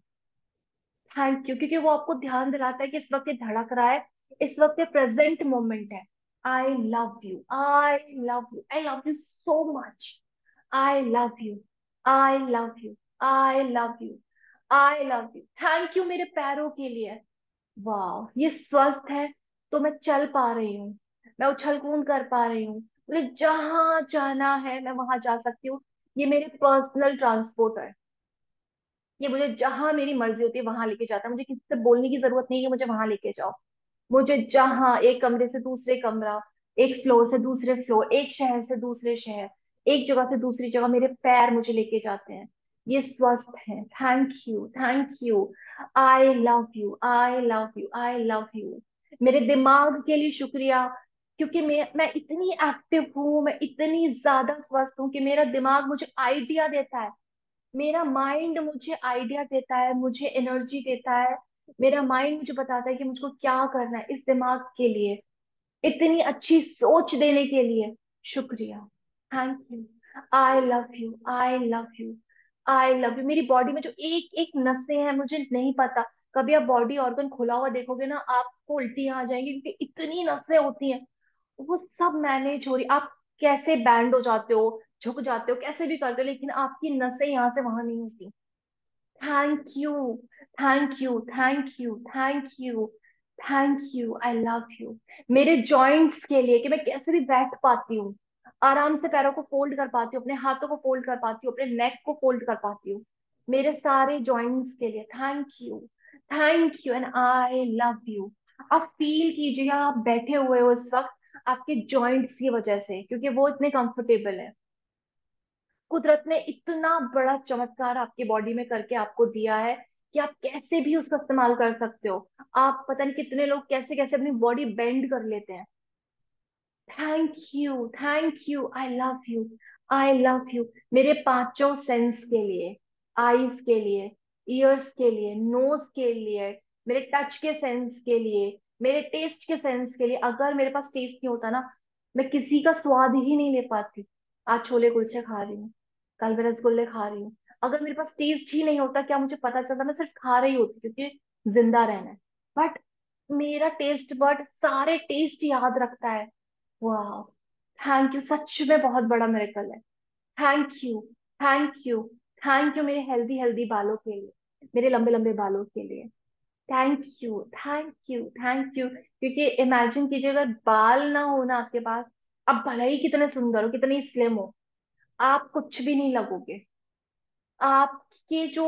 थैंक यू, क्योंकि वो आपको ध्यान दिलाता है कि इस वक्त ये धड़क रहा है, इस वक्त ये प्रेजेंट मोमेंट है। I love you, I love you, I love you so much. I love you, I love you, I love you, I love you. Thank you मेरे पैरों के लिए। वाह, ये स्वस्थ है तो मैं चल पा रही हूँ, मैं उछल कूद कर पा रही हूँ, मुझे जहां जाना है मैं वहां जा सकती हूँ। ये मेरे पर्सनल ट्रांसपोर्ट है। ये मुझे जहां मेरी मर्जी होती है वहां लेके जाता है। मुझे किसी से बोलने की जरूरत नहीं है कि मुझे वहां लेके जाओ। मुझे जहां, एक कमरे से दूसरे कमरा, एक फ्लोर से दूसरे फ्लोर, एक शहर से दूसरे शहर, एक जगह से दूसरी जगह मेरे पैर मुझे लेके जाते हैं। ये स्वस्थ है। Thank you, thank you, I love you, I love you, I love you. मेरे दिमाग के लिए शुक्रिया, क्योंकि मैं इतनी एक्टिव हूँ, मैं इतनी ज्यादा स्वस्थ हूँ कि मेरा दिमाग मुझे आइडिया देता है। मेरा माइंड मुझे आइडिया देता है, मुझे एनर्जी देता है। मेरा माइंड मुझे बताता है कि मुझको क्या करना है। इस दिमाग के लिए, इतनी अच्छी सोच देने के लिए शुक्रिया। Thank you, I love you, I love you, I love you. मेरी बॉडी में जो एक एक नसें हैं, मुझे नहीं पता, कभी आप बॉडी ऑर्गन खुला हुआ देखोगे ना, आपको उल्टियां आ जाएंगी क्योंकि इतनी नसें होती हैं। वो सब मैनेज हो रही। आप कैसे बैंड हो जाते हो, झुक जाते हो, कैसे भी करते हो, लेकिन आपकी नसें यहाँ से वहां नहीं होती। Thank you, thank you, thank you, thank you, thank you, I love you. मेरे जॉइंट्स के लिए कि मैं कैसे भी बैठ पाती हूँ, आराम से पैरों को फोल्ड कर पाती हूँ, अपने हाथों को फोल्ड कर पाती हूँ, अपने नेक को फोल्ड कर पाती हूँ, मेरे सारे जॉइंट्स के लिए thank you. Thank you and I love you. आप फील कीजिए आप बैठे हुए हो इस वक्त आपके जॉइंट्स की वजह से, क्योंकि वो इतने कंफर्टेबल है। कुदरत ने इतना बड़ा चमत्कार आपकी बॉडी में करके आपको दिया है कि आप कैसे भी उसका इस्तेमाल कर सकते हो। आप पता नहीं कितने लोग कैसे कैसे अपनी बॉडी बेंड कर लेते हैं। Thank you, I love you, I love you. मेरे पांचों सेंस के लिए, आईज के लिए, ईयर्स के लिए, नोज के लिए, मेरे टच के सेंस के लिए, मेरे टेस्ट के सेंस के लिए। अगर मेरे पास टेस्ट नहीं होता ना, मैं किसी का स्वाद ही नहीं ले पाती। आज छोले कुलचे खा रही हूँ, कल मैं रसगुल्ले खा रही हूँ। अगर मेरे पास टेस्ट ही नहीं होता, क्या मुझे पता चलता? मैं सिर्फ खा रही होती क्योंकि जिंदा रहना है। बट मेरा टेस्ट बड सारे टेस्ट याद रखता है। वाह, थैंक यू, सच में बहुत बड़ा मिरेकल है। Thank you, thank you, thank you मेरे हेल्दी हेल्दी बालों के लिए, मेरे लंबे लंबे बालों के लिए। Thank you, thank you, thank you. क्योंकि इमेजिन कीजिए अगर बाल ना हो ना आपके पास, आप भले ही कितने सुंदर हो, कितनी स्लिम हो, आप कुछ भी नहीं लगोगे। आपकी जो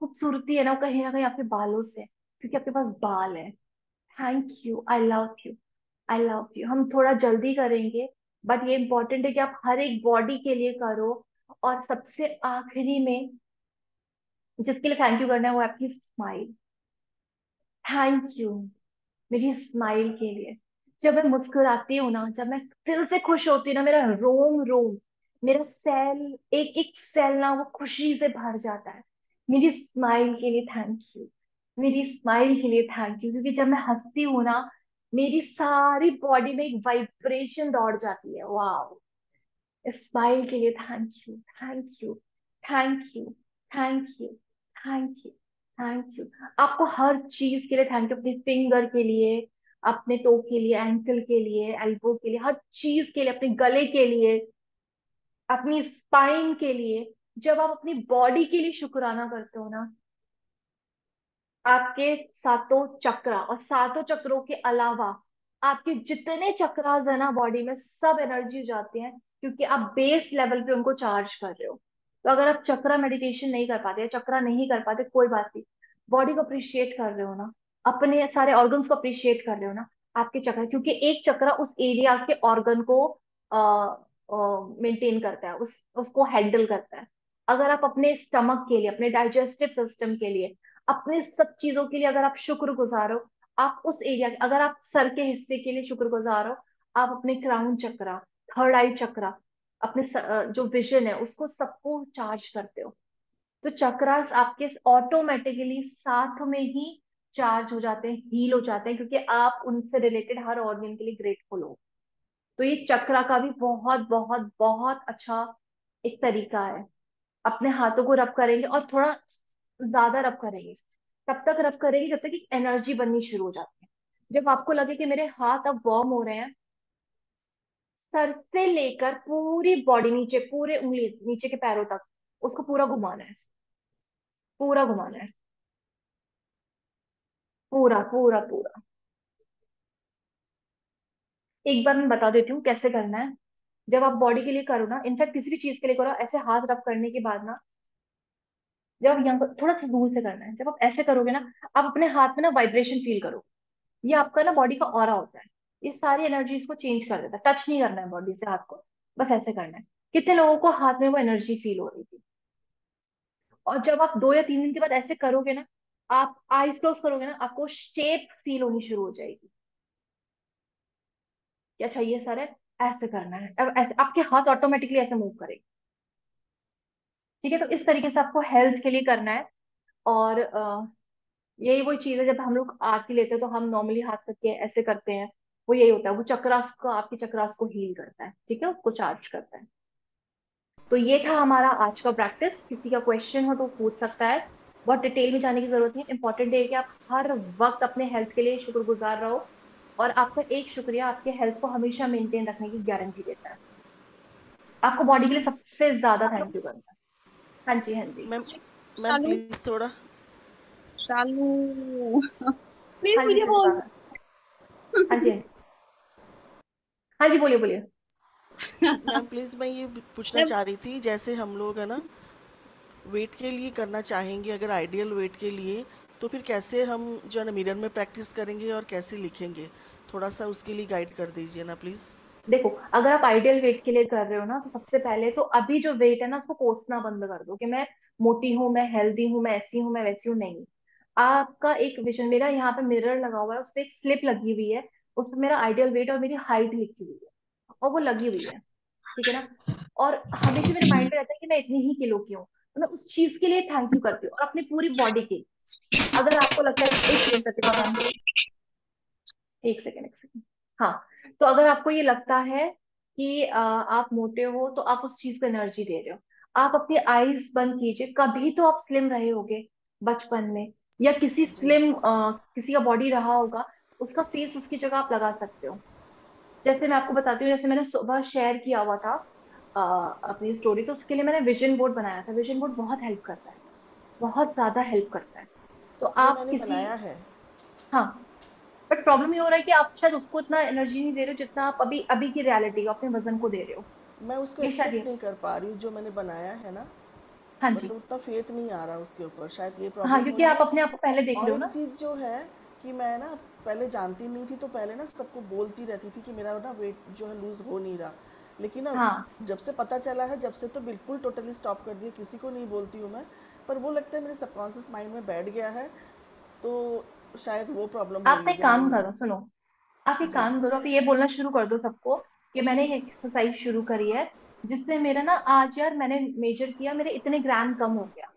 खूबसूरती है ना, वो कहीं ना कहीं आपके बालों से है, क्योंकि आपके पास बाल है। Thank you, I love you, I love you. हम थोड़ा जल्दी करेंगे, बट ये इंपॉर्टेंट है कि आप हर एक बॉडी के लिए करो। और सबसे आखिरी में जिसके लिए थैंक यू करना है वो है आपकी स्माइल। थैंक यू मेरी स्माइल के लिए। जब मैं मुस्कुराती हूँ ना, जब मैं दिल से खुश होती हूँ ना, मेरा रोम रोम, मेरा सेल, एक एक सेल ना वो खुशी से भर जाता है। मेरी स्माइल के लिए थैंक यू, मेरी स्माइल के लिए थैंक यू। क्योंकि जब मैं हंसती हूँ ना, मेरी सारी बॉडी में एक वाइब्रेशन दौड़ जाती है। वाह, स्माइल के लिए thank you, thank you, thank you, thank you, thank you, thank you. आपको हर चीज के लिए थैंक यू। अपनी फिंगर के लिए, अपने टो के लिए, एंकल के लिए, एल्बो के लिए, हर चीज के लिए, अपने गले के लिए, अपनी स्पाइन के लिए। जब आप अपनी बॉडी के लिए शुक्राना करते हो ना, आपके सातों चक्र और सातों चक्रों के अलावा आपके जितने चक्रास है ना बॉडी में, सब एनर्जी जाती है, क्योंकि आप बेस लेवल पे उनको चार्ज कर रहे हो। तो अगर आप चक्रा मेडिटेशन नहीं कर पाते, चक्रा नहीं कर पाते, कोई बात नहीं। बॉडी को अप्रिशिएट कर रहे हो ना, अपने सारे ऑर्गन्स को अप्रिशिएट कर रहे हो ना, आपके चक्र, क्योंकि एक चक्रा उस एरिया के ऑर्गन को मेंटेन करता है, उसको हैंडल करता है। अगर आप अपने स्टमक के लिए, अपने डाइजेस्टिव सिस्टम के लिए, अपने सब चीजों के लिए अगर आप शुक्रगुजार हो, आप उस एरिया, अगर आप सर के हिस्से के लिए शुक्रगुजार हो, आप अपने क्राउन चक्रा, थर्ड आई चक्रा, अपने जो विजन है उसको सबको चार्ज करते हो। तो चक्रास आपके ऑटोमेटिकली साथ में ही चार्ज हो जाते हैं, हील हो जाते हैं, क्योंकि आप उनसे रिलेटेड हर ऑर्गन के लिए ग्रेटफुल हो। तो ये चक्रा का भी बहुत बहुत बहुत अच्छा एक तरीका है। अपने हाथों को रब करेंगे और थोड़ा ज्यादा रब करेंगे। तब तक रब करेंगे जब तक कि एनर्जी बननी शुरू हो जाती है। जब आपको लगे कि मेरे हाथ अब वार्म हो रहे हैं, सर से लेकर पूरी बॉडी नीचे, पूरे उंगली नीचे के पैरों तक, उसको पूरा घुमाना है, पूरा घुमाना है, पूरा पूरा पूरा। एक बार मैं बता देती हूँ कैसे करना है। जब आप बॉडी के लिए करो ना, इनफैक्ट किसी भी चीज के लिए करो, ऐसे हाथ रब करने के बाद ना, जब आप यहाँ थोड़ा सा दूर से करना है, जब आप ऐसे करोगे ना, आप अपने हाथ में ना वाइब्रेशन फील करो। ये आपका ना बॉडी का ऑरा होता है, ये सारी एनर्जीज को चेंज कर देता है। टच नहीं करना है बॉडी से हाथ को, बस ऐसे करना है। कितने लोगों को हाथ में वो एनर्जी फील हो रही थी? और जब आप 2 या 3 दिन के बाद ऐसे करोगे ना, आप आईज क्लोज करोगे ना, आपको शेप फील होनी शुरू हो जाएगी कि अच्छा ये सर है, ऐसे करना है। अब ऐसे आपके हाथ ऑटोमेटिकली ऐसे मूव करेंगे। ठीक है, तो इस तरीके से आपको हेल्थ के लिए करना है। और यही वो चीज है, जब हम लोग आरती लेते हैं तो हम नॉर्मली हाथ करके ऐसे करते हैं। वो यही होता है, वो चक्रास को, आपके चक्रास को हील करता है, ठीक है, उसको चार्ज करता है। तो ये था हमारा आज का प्रैक्टिस। किसी का क्वेश्चन हो तो पूछ सकता है। बहुत डिटेल में जाने की जरूरत नहीं, इंपॉर्टेंट है कि आप हर वक्त अपने हेल्थ के लिए शुक्रगुजार रहो। और आपका एक शुक्रिया आपके हेल्थ को हमेशा मेंटेन रखने की गारंटी देता है। आपको बॉडी के लिए सबसे ज्यादा थैंक यू करना है। हाँ जी, हाँ जी। मैम, मैम चालू। प्लीज थोड़ा। शालू। प्लीज हाँ जी मुझे प्रिंसिपल बोल। मैम। हाँ जी हाँ जी। हाँ जी बोलिए बोलिए। मैम प्लीज़ मैं ये पूछना मैं चाह रही थी, जैसे हम लोग है ना वेट के लिए करना चाहेंगे, अगर आइडियल वेट के लिए, तो फिर कैसे हम जो है ना मिरर में प्रैक्टिस करेंगे और कैसे लिखेंगे? थोड़ा सा उसके लिए गाइड कर दीजिए ना प्लीज़। देखो, अगर आप आइडियल वेट के लिए कर रहे हो ना, तो सबसे पहले तो अभी जो वेट है ना उसको कोसना बंद कर दो कि मैं मोटी हूँ, मैं हेल्दी हूँ, मैं ऐसी हूँ, मैं वैसी हूँ। नहीं, आपका एक विजन, मेरा यहाँ पे मिरर लगा हुआ है, उस पे एक स्लिप लगी हुई है, उस पे मेरा आइडियल वेट और मेरी हाइट लिखी हुई है, और वो लगी हुई है। ठीक है ना? और हमेशा मेरे माइंड में रहता है कि मैं इतनी ही किलो की हूँ, तो मैं उस चीज के लिए थैंक यू करती हूँ, और अपनी पूरी बॉडी के। अगर आपको लगता है, एक सेकंड प्रतिभा मैम, एक सेकंड एक सेकंड। हाँ, तो अगर आपको ये लगता है कि आप मोटे हो, तो आप उस चीज को एनर्जी दे रहे हो। आप अपनी आईज बंद कीजिए, कभी तो आप स्लिम रहे होगे बचपन में, या किसी जी। स्लिम किसी का बॉडी रहा होगा, उसका फेस उसकी जगह आप लगा सकते हो। जैसे मैं आपको बताती हूँ, जैसे मैंने सुबह शेयर किया हुआ था अ, अपनी स्टोरी, तो उसके लिए मैंने विजन बोर्ड बनाया था। विजन बोर्ड बहुत हेल्प करता है, बहुत ज्यादा हेल्प करता है। तो वो आप मैंने किसी, बनाया है। हाँ, बट प्रॉब्लम ये हो रहा है कि आप शायद उसको इतना एनर्जी नहीं दे रहे हो जितना आप अभी अभी की रियलिटी अपने वजन को दे रहे हो। मैं उसको ये शायद एक्सेप्ट ये, नहीं कर पा रही हूँ जो मैंने बनाया है ना। हाँ मतलब जी। उतना फेथ नहीं आ रहा उसके ऊपर, शायद ये हाँ, प्रॉब्लम हो क्योंकि रही आप है। अपने आप को पहले देख और रहे हो एक ना। चीज़ जो है कि मैं ना पहले जानती नहीं थी, तो पहले ना सबको बोलती रहती थी कि मेरा ना वेट जो है लूज़ हो नहीं रहा। लेकिन ना हाँ, जब से पता चला है, जब से तो बिल्कुल टोटली स्टॉप कर दिया, किसी को नहीं बोलती हूँ मैं। पर वो लगता है मेरे सबकॉन्शियस माइंड में बैठ गया है, तो शायद वो प्रॉब्लम हो आप रही एक होगी काम माइंड। करो, सुनो, आप एक जी। काम करो, आप ये बोलना शुरू कर दो सबको कि मैंने एक एक्सरसाइज शुरू करी है, जिससे मेरा ना, आज यार मैंने मेजर किया, मेरे इतने ग्राम कम हो गया।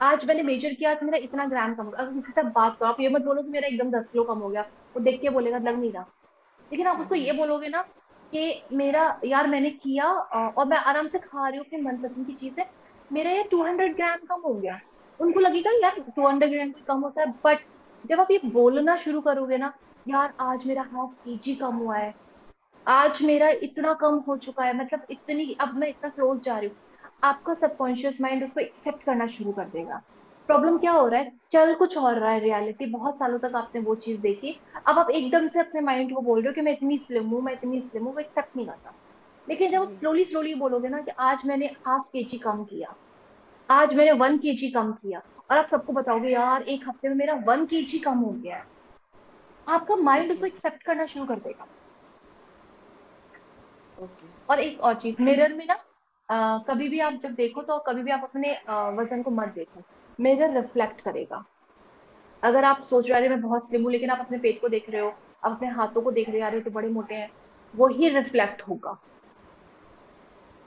आज मैंने मेजर किया तो मेरा इतना ग्राम कम हो गया। अगर किसी से बात करो, आप ये मत बोलो कि मेरा एकदम 10 किलो कम हो गया, वो देख के बोलेगा लग नहीं रहा। लेकिन आप उसको जी। ये बोलोगे ना कि मेरा, यार मैंने किया और मैं आराम से खा रही हूँ अपनी मनपसंद की चीजें, मेरा ये 200 ग्राम कम हो गया। उनको लगेगा यार 200 ग्राम भी कम होता है, बट जब आप ये बोलना शुरू करोगे ना, यार आज मेरा ½ kg कम हुआ है, आज मेरा इतना कम हो चुका है, मतलब इतनी, अब मैं इतना क्लोज जा रही हूँ, आपका सबकॉन्शियस माइंड उसको एक्सेप्ट करना शुरू कर देगा। प्रॉब्लम क्या हो रहा है, चल कुछ और रहा है, रियलिटी बहुत सालों तक आपने वो चीज देखी, अब आप एकदम से अपने माइंड को बोल रहे हो कि मैं इतनी स्लिम हूँ, मैं इतनी स्लिम हूँ, वो एक्सेप्ट नहीं करता। लेकिन जब आप जी। स्लोली स्लोली बोलोगे ना कि आज मैंने ½ kg कम किया, आज मैंने 1 kg कम किया, और आप सबको बताओगे यार एक हफ्ते में मेरा 1 kg कम हो गया है, आपका माइंड ओके। उसको एक्सेप्ट करना शुरू कर देगा। ओके। और एक और चीज, मिरर में ना कभी भी आप जब देखो, तो कभी भी आप अपने वजन को मत देखो, मिरर रिफ्लेक्ट करेगा। अगर आप सोच रहे हो, "अरे, मैं बहुत स्लिम हूँ", लेकिन आप अपने पेट को देख रहे हो, आप अपने हाथों को देख रहे हो, यार ये तो बड़े मोटे हैं, वही रिफ्लेक्ट होगा।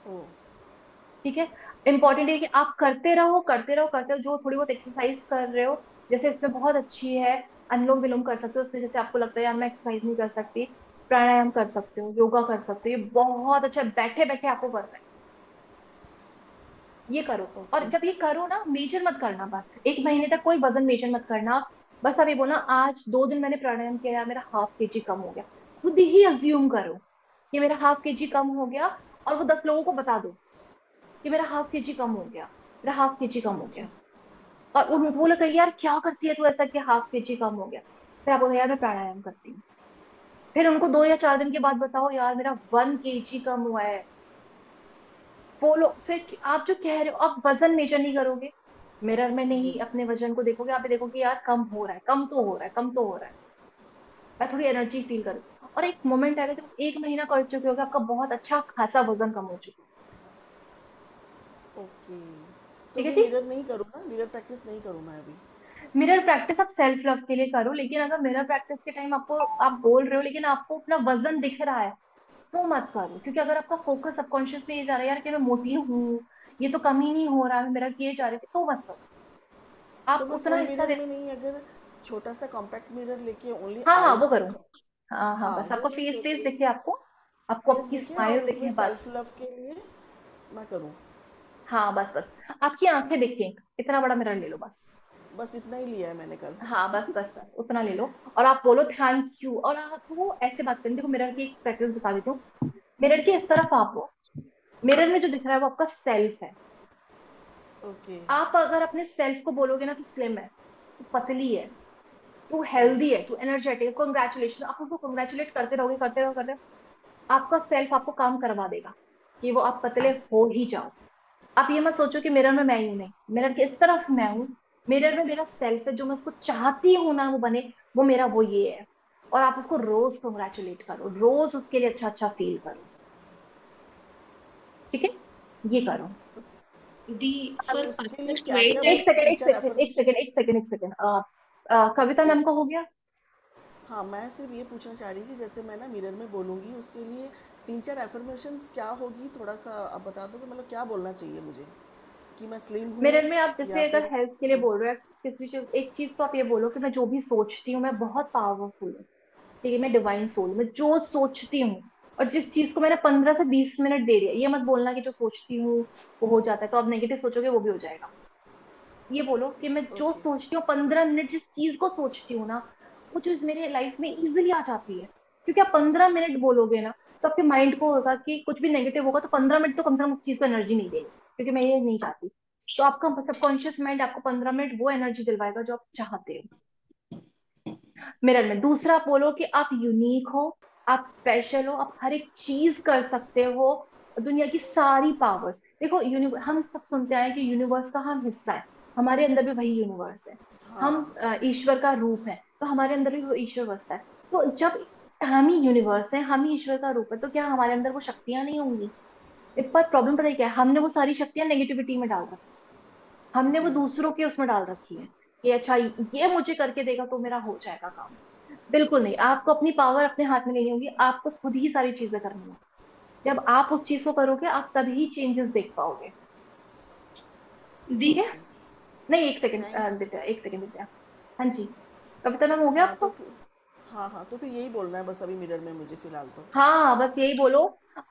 ओ। ठीक है? इंपॉर्टेंट है कि आप करते रहो करते रहो करते रहो, जो थोड़ी बहुत एक्सरसाइज कर रहे हो, जैसे इसमें बहुत अच्छी है, अनुलोम विलोम कर सकते हो उसमें, जैसे आपको लगता है यार मैं एक्सरसाइज नहीं कर सकती, प्राणायाम कर सकते हो, योगा कर सकते हो, ये बहुत अच्छा है, बैठे बैठे आपको करना है, ये करो। और ओके। जब ये करो ना, मेजर मत करना, बस 1 महीने तक कोई वजन मेजर मत करना। बस अभी बोलना, आज 2 दिन मैंने प्राणायाम किया यार, मेरा ½ kg कम हो गया। खुद ही अज्यूम करो कि मेरा ½ kg कम हो गया, और वो 10 लोगों को बता दो कि मेरा ½ kg कम हो गया, मेरा ½ kg कम हो अच्छा। गया। और उन वो लोग कहेंगे यार क्या करती है तू ऐसा कि ½ kg कम हो गया, फिर आप बोलो यार मैं प्राणायाम करती हूँ। फिर उनको 2 या 4 दिन के बाद बताओ यार मेरा 1 kg कम हुआ है। बोलो फिर, आप जो कह रहे हो, आप वजन मेजर नहीं करोगे, मिरर में जी। नहीं अपने वजन को देखोगे, आप ये देखोगे यार कम हो रहा है, कम तो हो रहा है, कम तो हो रहा है, मैं थोड़ी एनर्जी फील करूँ, और एक मोमेंट आएगा जब 1 महीना कर चुके होगे, आपका बहुत अच्छा खासा वजन कम हो चुका है। ओके। तो ठीक है अभी जी? मिरर नहीं करूँ ना, मिरर प्रैक्टिस नहीं करूँ मैं अभी? मिरर प्रैक्टिस आप सेल्फ लव के लिए करो, लेकिन अगर मिरर प्रैक्टिस के टाइम आपको, आप बोल रहे हो लेकिन आपको अपना वजन दिख रहा है, तो मत करो, क्योंकि अगर आपका फोकस सबकॉन्शियस में ये जा रहा है यार कि मैं मोटी हूँ, ये तो कम ही नहीं हो रहा है, मेरा किए जा रहे थे, तो मत करो। तो आप मैं उतना फुल हिस्सा मिरर दे, में नहीं, अगर छोटा सा कॉम्पैक्ट मिरर लेके ओनली हाँ हाँ वो आईज। करो। हाँ हाँ, हाँ, बस वो आपको मैं फेस सोच फेस रही दिखे, थी। आपको आपको फेस आपकी दिखे और स्माइल उसमें दिखे, बस। सेल्फ लव के लिए मैं करूँ। हाँ बस बस, आपकी आंखें दिखें, इतना बड़ा मिरर ले लो बस। बस इतना ही लिया है मैंने कल। हाँ बस बस बस, उतना ले लो, और आप बोलो थैंक यू, और आप वो ऐसे बात करें, देखो मिरर की एक प्रैक्टिस बता देती हूँ। मिरर के इस तरफ आप हो, मिरर में जो दिख रहा है वो आपका सेल्फ है। ओके। आप अगर अपने सेल्फ को बोलोगे ना तो स्लिम है, तू पतली है, तू हेल्दी है, तू एनर्जेटिक है, कॉन्ग्रेचुलेशन। आप उसको कॉन्ग्रेचुलेट करते रहोगे, करते रहो, करते रहो, आपका सेल्फ आपको काम करवा देगा कि वो आप पतले हो ही जाओ। आप ये मत सोचो कि मिरर में मैं ही हूं, नहीं, मिरर के इस तरफ मैं हूँ, मिरर में मेरा सेल्फ है, जो मैं उसको चाहती हूँ ना वो बने, वो मेरा वो ये है। और आप उसको रोज कॉन्ग्रेचुलेट करो, रोज उसके लिए अच्छा अच्छा फील करो, ठीक है, ये करो। दी तो फॉर उसके लिए अदर्स क्या क्या वेट। एक सेकंड, तीन एक चार सेकंड, एक एफर्मेशन? सेकंड, एक सेकंड, एक सेकंड, कविता मैम का हो गया? हाँ, मैं सिर्फ ये पूछना चाह रही कि जैसे मैं ना मिरर में बोलूँगी उसके लिए तीन चार एफर्मेशंस क्या होगी, थोड़ा सा आप बता दो कि मतलब क्या बोलना चाहिए मुझे, कि मैं स्लिम हूँ मिरर में आप या जैसे अगर फिर। हेल्थ के लिए बोल रहे हो, किसी चीज, एक चीज तो आप ये बोलो कि मैं जो भी सोचती हूँ मैं बहुत पावरफुल हूँ, ठीक है, मैं डिवाइन सोल हूँ, मैं जो सोचती हूँ और जिस चीज को मैंने 15 से 20 मिनट दे दिया, ये मत बोलना कि जो सोचती हूँ वो हो जाता है, तो आप नेगेटिव सोचोगे वो भी हो जाएगा। ये बोलो कि मैं जो ओके। सोचती हूँ 15 मिनट जिस चीज को सोचती हूँ ना, वो चीज मेरे लाइफ में इजिली आ जाती है। क्योंकि आप 15 मिनट बोलोगे ना, तो आपके माइंड को होगा कि कुछ भी नेगेटिव होगा तो 15 मिनट तो कम से कम उस चीज को एनर्जी नहीं देनी, क्योंकि मैं ये नहीं चाहती। तो आपका सबकॉन्शियस माइंड आपको 15 मिनट वो एनर्जी दिलवाएगा जो आप चाहते हो। मिरर में दूसरा आप बोलो कि आप यूनिक हो, आप स्पेशल हो, आप हर एक चीज कर सकते हो, दुनिया की सारी पावर्स। देखो यूनिवर्स, हम सब सुनते आए कि यूनिवर्स का हम हिस्सा है, हमारे अंदर भी वही यूनिवर्स है। हम हाँ। ईश्वर का रूप है, तो हमारे अंदर भी वो ईश्वर बसता है। तो जब हम ही यूनिवर्स है, हम ही ईश्वर का रूप है, तो क्या हमारे अंदर वो शक्तियां नहीं होंगी? इस पर प्रॉब्लम पता है क्या है, हमने वो सारी शक्तियां नेगेटिविटी में डाल रखी, हमने वो जी। दूसरों के उसमें डाल रखी है कि अच्छा ये मुझे करके देगा तो मेरा हो जाएगा काम। बिल्कुल नहीं, आपको अपनी पावर अपने हाथ में लेनी होगी, आपको खुद ही सारी चीजें करनी है। जब आप उस चीज को करोगे आप तभी चेंजेस देख पाओगे, दी ठीक है। ओके। नहीं, एक सेकंड थैंक यू। दिव्या, एक सेकंड दिव्या। हाँ जी, कविता नाम हो गया हाँ तो आपको? फिर, हाँ हाँ, तो फिर यही बोलना है बस अभी मिरर में मुझे फिलहाल तो। हाँ, बस यही बोलो।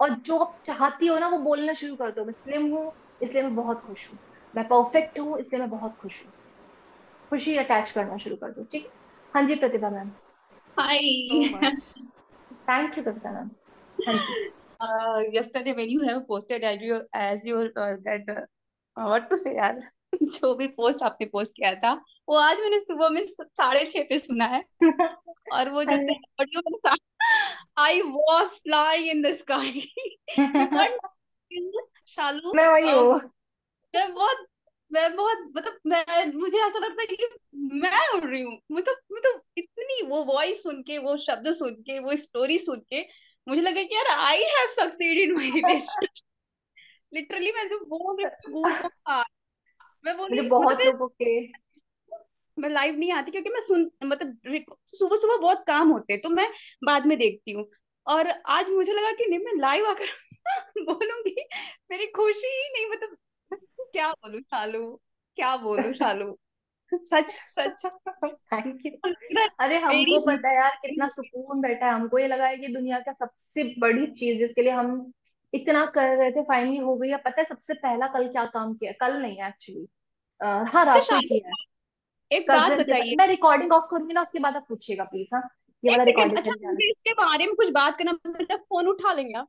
और जो आप चाहती हो ना वो बोलना शुरू कर दो, मैं स्लिम हूँ इसलिए मैं बहुत खुश हूँ, मैं परफेक्ट हूँ इसलिए मैं बहुत खुश हूँ। खुशी अटैच करना शुरू कर दो, ठीक है। हाँ जी Pratibha ma'am. So hi. Much. Thank you Kavita ma'am. हाँ जी। Yesterday when you have posted as your that what to say यार, जो भी पोस्ट आपने पोस्ट किया था वो आज मैंने सुबह में 6:30 पे सुना है। और वो जो हाँ जी। ऑडियो मैंने, I was flying in the sky. You can't, Shalu. मैं वही हूँ। मैं बहुत मैं बहुत मतलब मैं मुझे ऐसा लगता है कि मैं उड़ रही हूँ। मतलब इतनी वो वॉइस सुन के, वो शब्द सुन के, वो स्टोरी सुन के मुझे लगा कि यार I have succeed in my relation. Literally मैं जो बोल रही हूँ गूज। मैं मुझे बोली बहुत मतलब लोगों के। मैं लाइव नहीं आती क्योंकि मैं सुन मतलब सुबह सुबह बहुत काम होते हैं तो मैं बाद में देखती हूँ। और आज मुझे लगा कि नहीं मैं लाइव आकर बोलूंगी। मेरी खुशी ही नहीं मतलब क्या बोलूं शालू, क्या बोलूं शालू। सच सच सच। Thank you. पूरा अरे मेरी हमको पता है यार कितना जिंदगी। सुकून बैठा है, हमको ये लगा है कि दुनिया का सबसे बड़ी चीज जिसके लिए हम इतना कर रहे थे फाइनली हो गई है। पता है सबसे पहला कल क्या काम किया? कल नहीं एक्चुअली, हाँ तो रात को ही शालू किया है। एक बात कजन के साथ बताइए। मैं रिकॉर्डिंग ऑफ करूंगी ना, उसके बाद आप पूछिएगा प्लीज, हाँ। ये एक वाला सेकंड, रिकॉर्डिंग अच्छा करने जाना। मुझे इसके बारे में कुछ बात करना, मेरा फोन उठा लेंगे आप?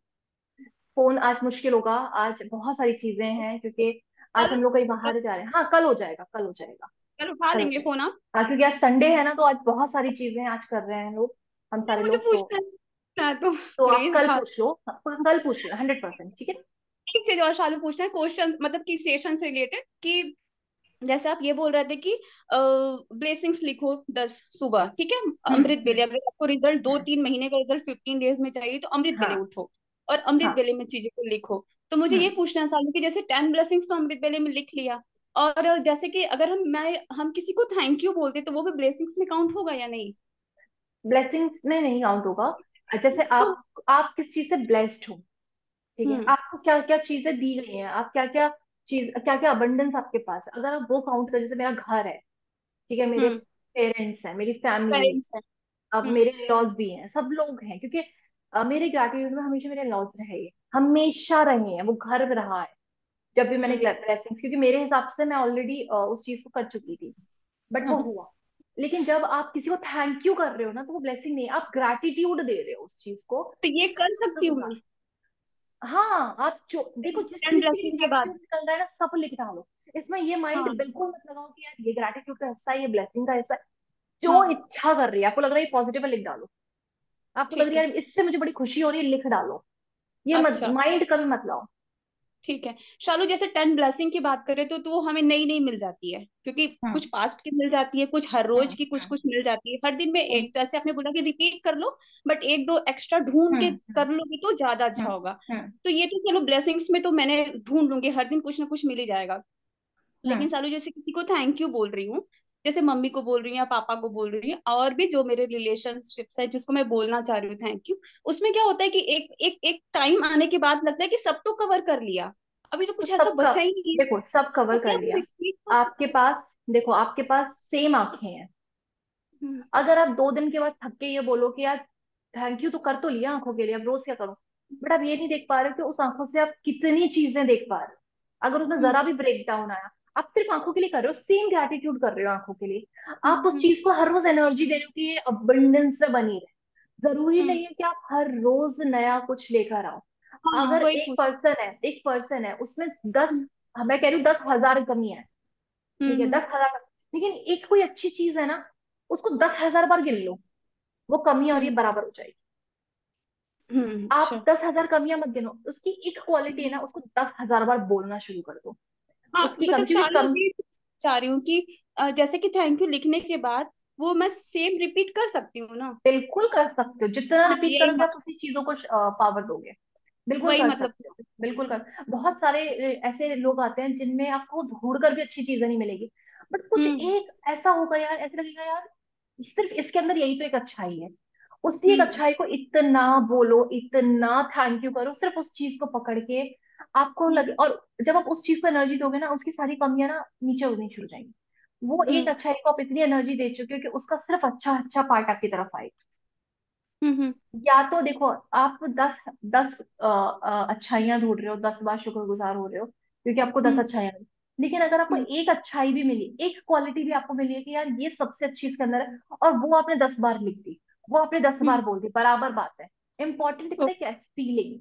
फोन आज मुश्किल होगा, आज बहुत सारी चीजें हैं क्योंकि आज कल हम लोग कहीं बाहर जा रहे हैं। हाँ कल हो जाएगा, कल हो जाएगा, कल उठा कल हो लेंगे फोन जाएगा। आप? हाँ क्योंकि आज संडे है ना, तो आज बहुत सारी चीजें आज कर रहे हैं लोग, हम नहीं, सारे मुझे लोग तो। पूछना है तो तो आप प्लीज कल उठा। पूछ लो, हाँ, कल पूछ लो 100%, ठीक है। एक चीज और शालू पूछना है, क्वेश्चन मतलब कि सेशन से रिलेटेड कि जैसे आप ये बोल रहे थे कि ब्लेसिंग्स लिखो 10 सुबह, ठीक है। अमृत हम्म। वेले अगर आपको रिजल्ट 2-3 महीने का रिजल्ट 15 डेज में चाहिए तो अमृत वेले हाँ। उठो और अमृत हाँ। वेले में चीजों को लिखो। तो मुझे ये हम्म। पूछना है सालू कि जैसे 10 ब्लेसिंग्स तो अमृत वेले में लिख लिया, और जैसे कि अगर हम किसी को थैंक यू बोलते तो वो भी ब्लेसिंग्स में काउंट होगा या नहीं? ब्लेसिंग्स में नहीं काउंट होगा। जैसे तो आप किस चीज से ब्लेस्ड हो, ठीक है, हम्म आपको क्या क्या चीजें दी गई हैं, आप क्या क्या चीज, क्या क्या अबंडेंस आपके पास है, अगर आप वो काउंट करें, जैसे मेरा घर है, ठीक है, मेरे हम्म पेरेंट्स हैं, मेरी फैमिली, पेरेंट्स है। अब हम्म मेरे लॉज भी हैं, सब लोग हैं, क्योंकि मेरे ग्रेटिट्यूड में हमेशा मेरे लॉज रहे हैं, हमेशा रहे हैं, वो घर में रहा है। जब भी मैंने हम्म ब्लेसिंग्स, क्योंकि मेरे हिसाब से मैं ऑलरेडी उस चीज को कर चुकी थी, बट वो हम्म। हुआ। लेकिन जब आप किसी को थैंक यू कर रहे हो ना, तो वो ब्लेसिंग नहीं है, आप ग्रेटिट्यूड दे रहे हो उस चीज को। तो ये कर सकती हूँ शुक्रिया। मैं हाँ, आप जो देखो जिस टेन चीज के लिए ब्लेसिंग के बाद? ग्रेटिट्यूड निकल रहा है ना, सब लिख डालो। इसमें ये माइंड हाँ बिल्कुल मत लगाओ कि यार ये ग्रेटिट्यूड का हिस्सा है, ये ब्लेसिंग का हिस्सा है। जो हाँ। इच्छा कर रही है, आपको लग रहा है ये पॉजिटिव है, लिख डालो। आपको लग ठीक रहा है है। यार इससे मुझे बड़ी खुशी हो रही है, लिख डालो। ये मत, अच्छा माइंड कभी मत लाओ। ठीक है। शालू जैसे 10 ब्लेसिंग की बात करें तो वो हमें नई नई मिल जाती है, क्योंकि हम्म कुछ पास्ट की मिल जाती है, कुछ हर रोज हम्म की, कुछ हम्म कुछ मिल जाती है हर दिन में हम्म एक। तो ऐसे आपने बोला कि रिपीट कर लो, बट एक दो एक्स्ट्रा ढूंढ के हम्म कर लोगे तो ज्यादा अच्छा हम्म होगा। हम्म तो ये तो चलो ब्लेसिंग्स में तो मैंने ढूंढ लूंगी, हर दिन कुछ ना कुछ मिल ही जाएगा। लेकिन हम्म सालू जैसे किसी को थैंक यू बोल रही हूँ, जैसे मम्मी को बोल रही हूँ या पापा को बोल रही हूँ, और भी जो मेरे रिलेशनशिप्स है जिसको मैं बोलना चाह रही हूँ थैंक यू, उसमें क्या होता है कि एक एक एक टाइम आने के बाद लगता है कि सब तो कवर कर लिया, अभी तो तो कुछ ऐसा सबका, बचा ही नहीं है। देखो सब तो कवर कर क्या वो लिया। रिपीट तो। आपके पास, देखो आपके पास सेम आंखें हैं। हम्म अगर आप 2 दिन के बाद थक के ये बोलो कि यार थैंक यू तो कर तो लिया आंखों के लिए, अब रोज क्या करूं, बट आप ये नहीं देख पा रहे हो कि उस आंखों से आप कितनी चीजें देख पा रहे हो। अगर उसमें हम्म जरा भी ब्रेक डाउन आया, आप सिर्फ आंखों के लिए कर रहे हो, सेम ग्रेटिट्यूड कर रहे हो आंखों के लिए। आप उस हम्म चीज को हर रोज एनर्जी दे रहे हो कि ये अबंडेंस से बनी रहे। जरूरी हम्म। नहीं है कि आप हर रोज नया कुछ लेकर आओ। हाँ अगर वही एक पूछ। पर्सन है, एक पर्सन है उसमें 10, हम्म मैं कह रही हूँ 10,000 कमी है, ठीक है हम्म 10,000, लेकिन एक कोई अच्छी चीज है ना, उसको 10,000 बार गिन लो, वो कमी और ये हम्म बराबर हो जाएगी। आप अच्छा। 10,000 कमियां मत गिनो, उसकी एक क्वालिटी है हम्म। ना, उसको 10,000 बार बोलना शुरू कर दो। हाँ उसकी कमी, मतलब क्योंकि शालू कम, ये चाह रही हूँ कि जैसे कि थैंक यू लिखने के बाद वो मैं सेम रिपीट कर सकती हूँ ना। बिल्कुल कर सकते हो, जितना हाँ रिपीट यही करोगे आप मतलब। उसी चीजों को पावर दोगे। बिल्कुल वही कर मतलब। सकते हो, बिल्कुल कर। बहुत सारे ऐसे लोग आते हैं जिनमें आपको ढूंढ कर भी अच्छी चीजें नहीं मिलेगी, बट कुछ हम्म एक ऐसा होगा यार, ऐसा लगेगा यार सिर्फ इसके अंदर यही तो एक अच्छाई है। उसी एक हम्म अच्छाई को इतना बोलो, इतना थैंक यू करो, सिर्फ उस चीज को पकड़ के आपको लगे। हम्म और जब आप उस चीज को एनर्जी दोगे ना, उसकी सारी कमियां ना नीचे उतरनी शुरू हो जाएंगी। वो एक हम्म अच्छाई को आप इतनी एनर्जी दे चुके हो कि उसका सिर्फ अच्छा अच्छा पार्ट आपकी तरफ आए। हम्म या तो देखो, आप 10 10 अच्छाइयां ढूंढ रहे हो, 10 बार शुक्रगुजार हो रहे हो क्योंकि आपको 10 अच्छाइयां मिली, लेकिन अगर आपको हम्म एक अच्छाई भी मिली, एक क्वालिटी भी आपको मिली है कि यार ये सबसे अच्छी इसके अंदर है, और वो आपने 10 बार लिख दी, वो आपने दस हम्म। बार बोल दी, बराबर बात है। इंपॉर्टेंट पता है क्या है? फीलिंग।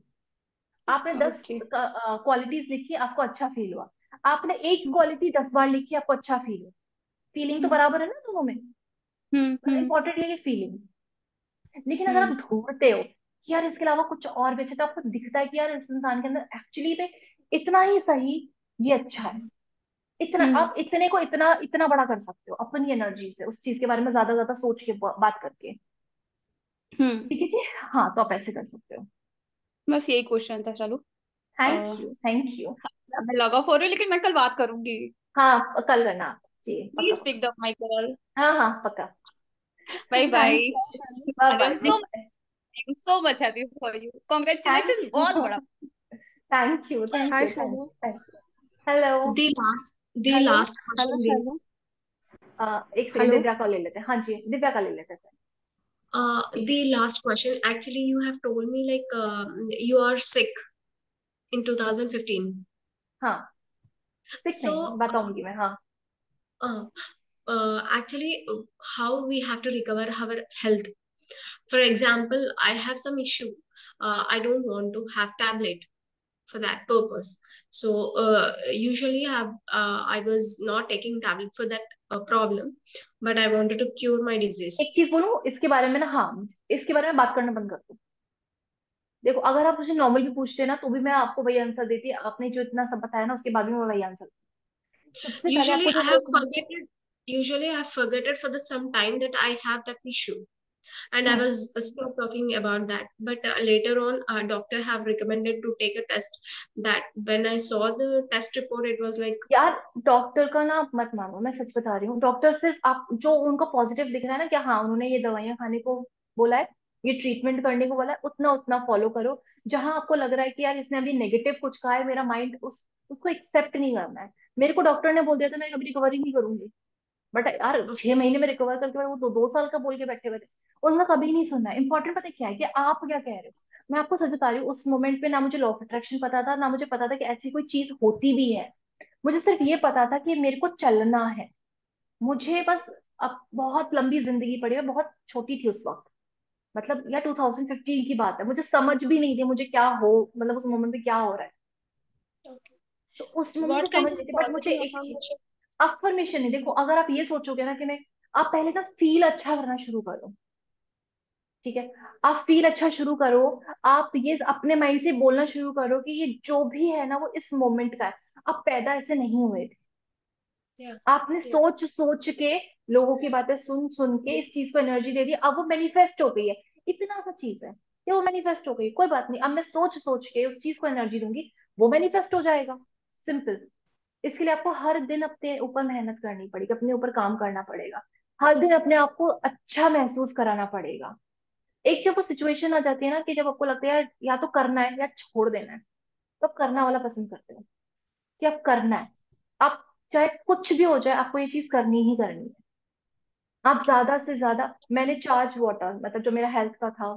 आपने दस ओके। क्वालिटीज लिखी, आपको अच्छा फील हुआ। आपने एक क्वालिटी 10 बार लिखी, आपको अच्छा फील हुआ। फीलिंग तो बराबर है ना दोनों में। हम्म इंपॉर्टेंट है ये फीलिंग। लेकिन अगर हम्म आप ढूंढते हो कि यार इसके अलावा कुछ और भी अच्छा, तो आपको दिखता है कि यार इस इंसान के अंदर एक्चुअली पे इतना ही सही ये अच्छा है। इतना, हम्म आप इतने को इतना इतना बड़ा कर सकते हो अपनी एनर्जी से, उस चीज के बारे में ज्यादा ज्यादा सोच के बात करके। हम्म। ठीक है जी। हाँ, तो आप ऐसे कर सकते हो। बस यही क्वेश्चन था। चलो thank a, you, thank you. मैं लॉग ऑफ हो रही हूँ, लेकिन मैं कल बात करूंगी। हाँ, कल करना आप जी, पक्का प्लीज पक्का। Pick up my call. हाँ हाँ, पक्का। Bye bye. Thank, bye I bye, am so bye. So much happy for you, thank congratulation you, बहुत बड़ा। Thank you, thank hi you, thank Shalu. You, thank you. Hello. The hello. last hello question Shalu. एक second, hello. Divya का ले लेते हैं। हाँ जी, दिव्या का ले लेते हैं। जी। the last question. Actually, you have told me like you are sick in 2015. हाँ, सिक नहीं, So, बताऊंगी मैं, हाँ। uh, actually, how we have to recover our health. For example, I have some issue. I don't want to have tablet for that purpose. So, usually I was not taking tablet for that problem, but I wanted to cure my एक disease. चीज बोलूं इसके बारे में ना, हाँ, इसके बारे में बात करना बंद कर दो। देखो, अगर आप मुझे नॉर्मल भी पूछते ना तो भी मैं आपको वही आंसर देती, आपने जो इतना सब बताया ना उसके बाद भी मैं वही आंसर। सबसे पहले Usually आपको I जो have देखना। forgotten. Usually I have forgotten for the some time that I have that issue, and I hmm was stop talking about that. But later on, doctor have recommended to take a test. That when I saw the test report, it was like, यार, doctor का ना आप मत मानो, मैं सच बता रही हूँ। डॉक्टर सिर्फ आप जो उनको पॉजिटिव दिख रहा है ना कि हाँ उन्होंने ये दवाइयां खाने को बोला है, ये ट्रीटमेंट करने को बोला है, उतना उतना फॉलो करो। जहां आपको लग रहा है कि यार इसने अभी नेगेटिव कुछ कहा है, मेरा माइंड उसको एक्सेप्ट नहीं करना है। मेरे को डॉक्टर ने बोल दिया था मैं कभी रिकवरी नहीं करूंगी, बट यार okay, 6 महीने में रिकवर करके वो 2 2 साल का बोल के बैठे हुए थे। उनका कभी नहीं सुनना है। इंपॉर्टेंट पता है क्या है कि आप क्या कह रहे हो। मैं आपको सच बता रही हूँ, उस मोमेंट पे ना मुझे लॉ ऑफ अट्रैक्शन पता था, ना मुझे पता था कि ऐसी कोई चीज होती भी है। मुझे सिर्फ ये पता था कि मेरे को चलना है। मुझे बस, अब बहुत लंबी जिंदगी पड़ी है, बहुत छोटी थी उस वक्त। मतलब यार 2015 की बात है, मुझे समझ भी नहीं थी मुझे क्या हो, मतलब उस मोमेंट पे क्या हो रहा है। okay. तो उस मोमेंट पे What kind समझ नहीं of थी, बट मुझे positive एक चीज, affirmation? अफर्मेशन नहीं, देखो अगर आप ये सोचोगे ना कि मैं, आप पहले ना फील अच्छा करना शुरू करो, ठीक है, आप फील अच्छा शुरू करो, आप ये अपने माइंड से बोलना शुरू करो कि ये जो भी है ना वो इस मोमेंट का है, आप पैदा ऐसे नहीं हुए थे, Yeah. आपने Yes. सोच सोच के, लोगों की बातें सुन सुन के इस चीज को एनर्जी दे दी, अब वो मैनिफेस्ट हो गई है, इतना सा चीज है कि वो मैनिफेस्ट हो गई, कोई बात नहीं, अब मैं सोच सोच के उस चीज को एनर्जी दूंगी, वो मैनिफेस्ट हो जाएगा, सिंपल। इसके लिए आपको हर दिन अपने ऊपर मेहनत करनी पड़ेगी, अपने ऊपर काम करना पड़ेगा, हर दिन अपने आप को अच्छा महसूस कराना पड़ेगा। एक जब वो सिचुएशन आ जाती है ना कि जब आपको लगता है यार या तो करना है या छोड़ देना है, तो आप करना वाला पसंद करते हो, कि आप करना है, आप चाहे कुछ भी हो जाए आपको ये चीज करनी ही करनी है। आप ज्यादा से ज्यादा, मैंने चार्ज वाटर, मतलब जो मेरा हेल्थ का था,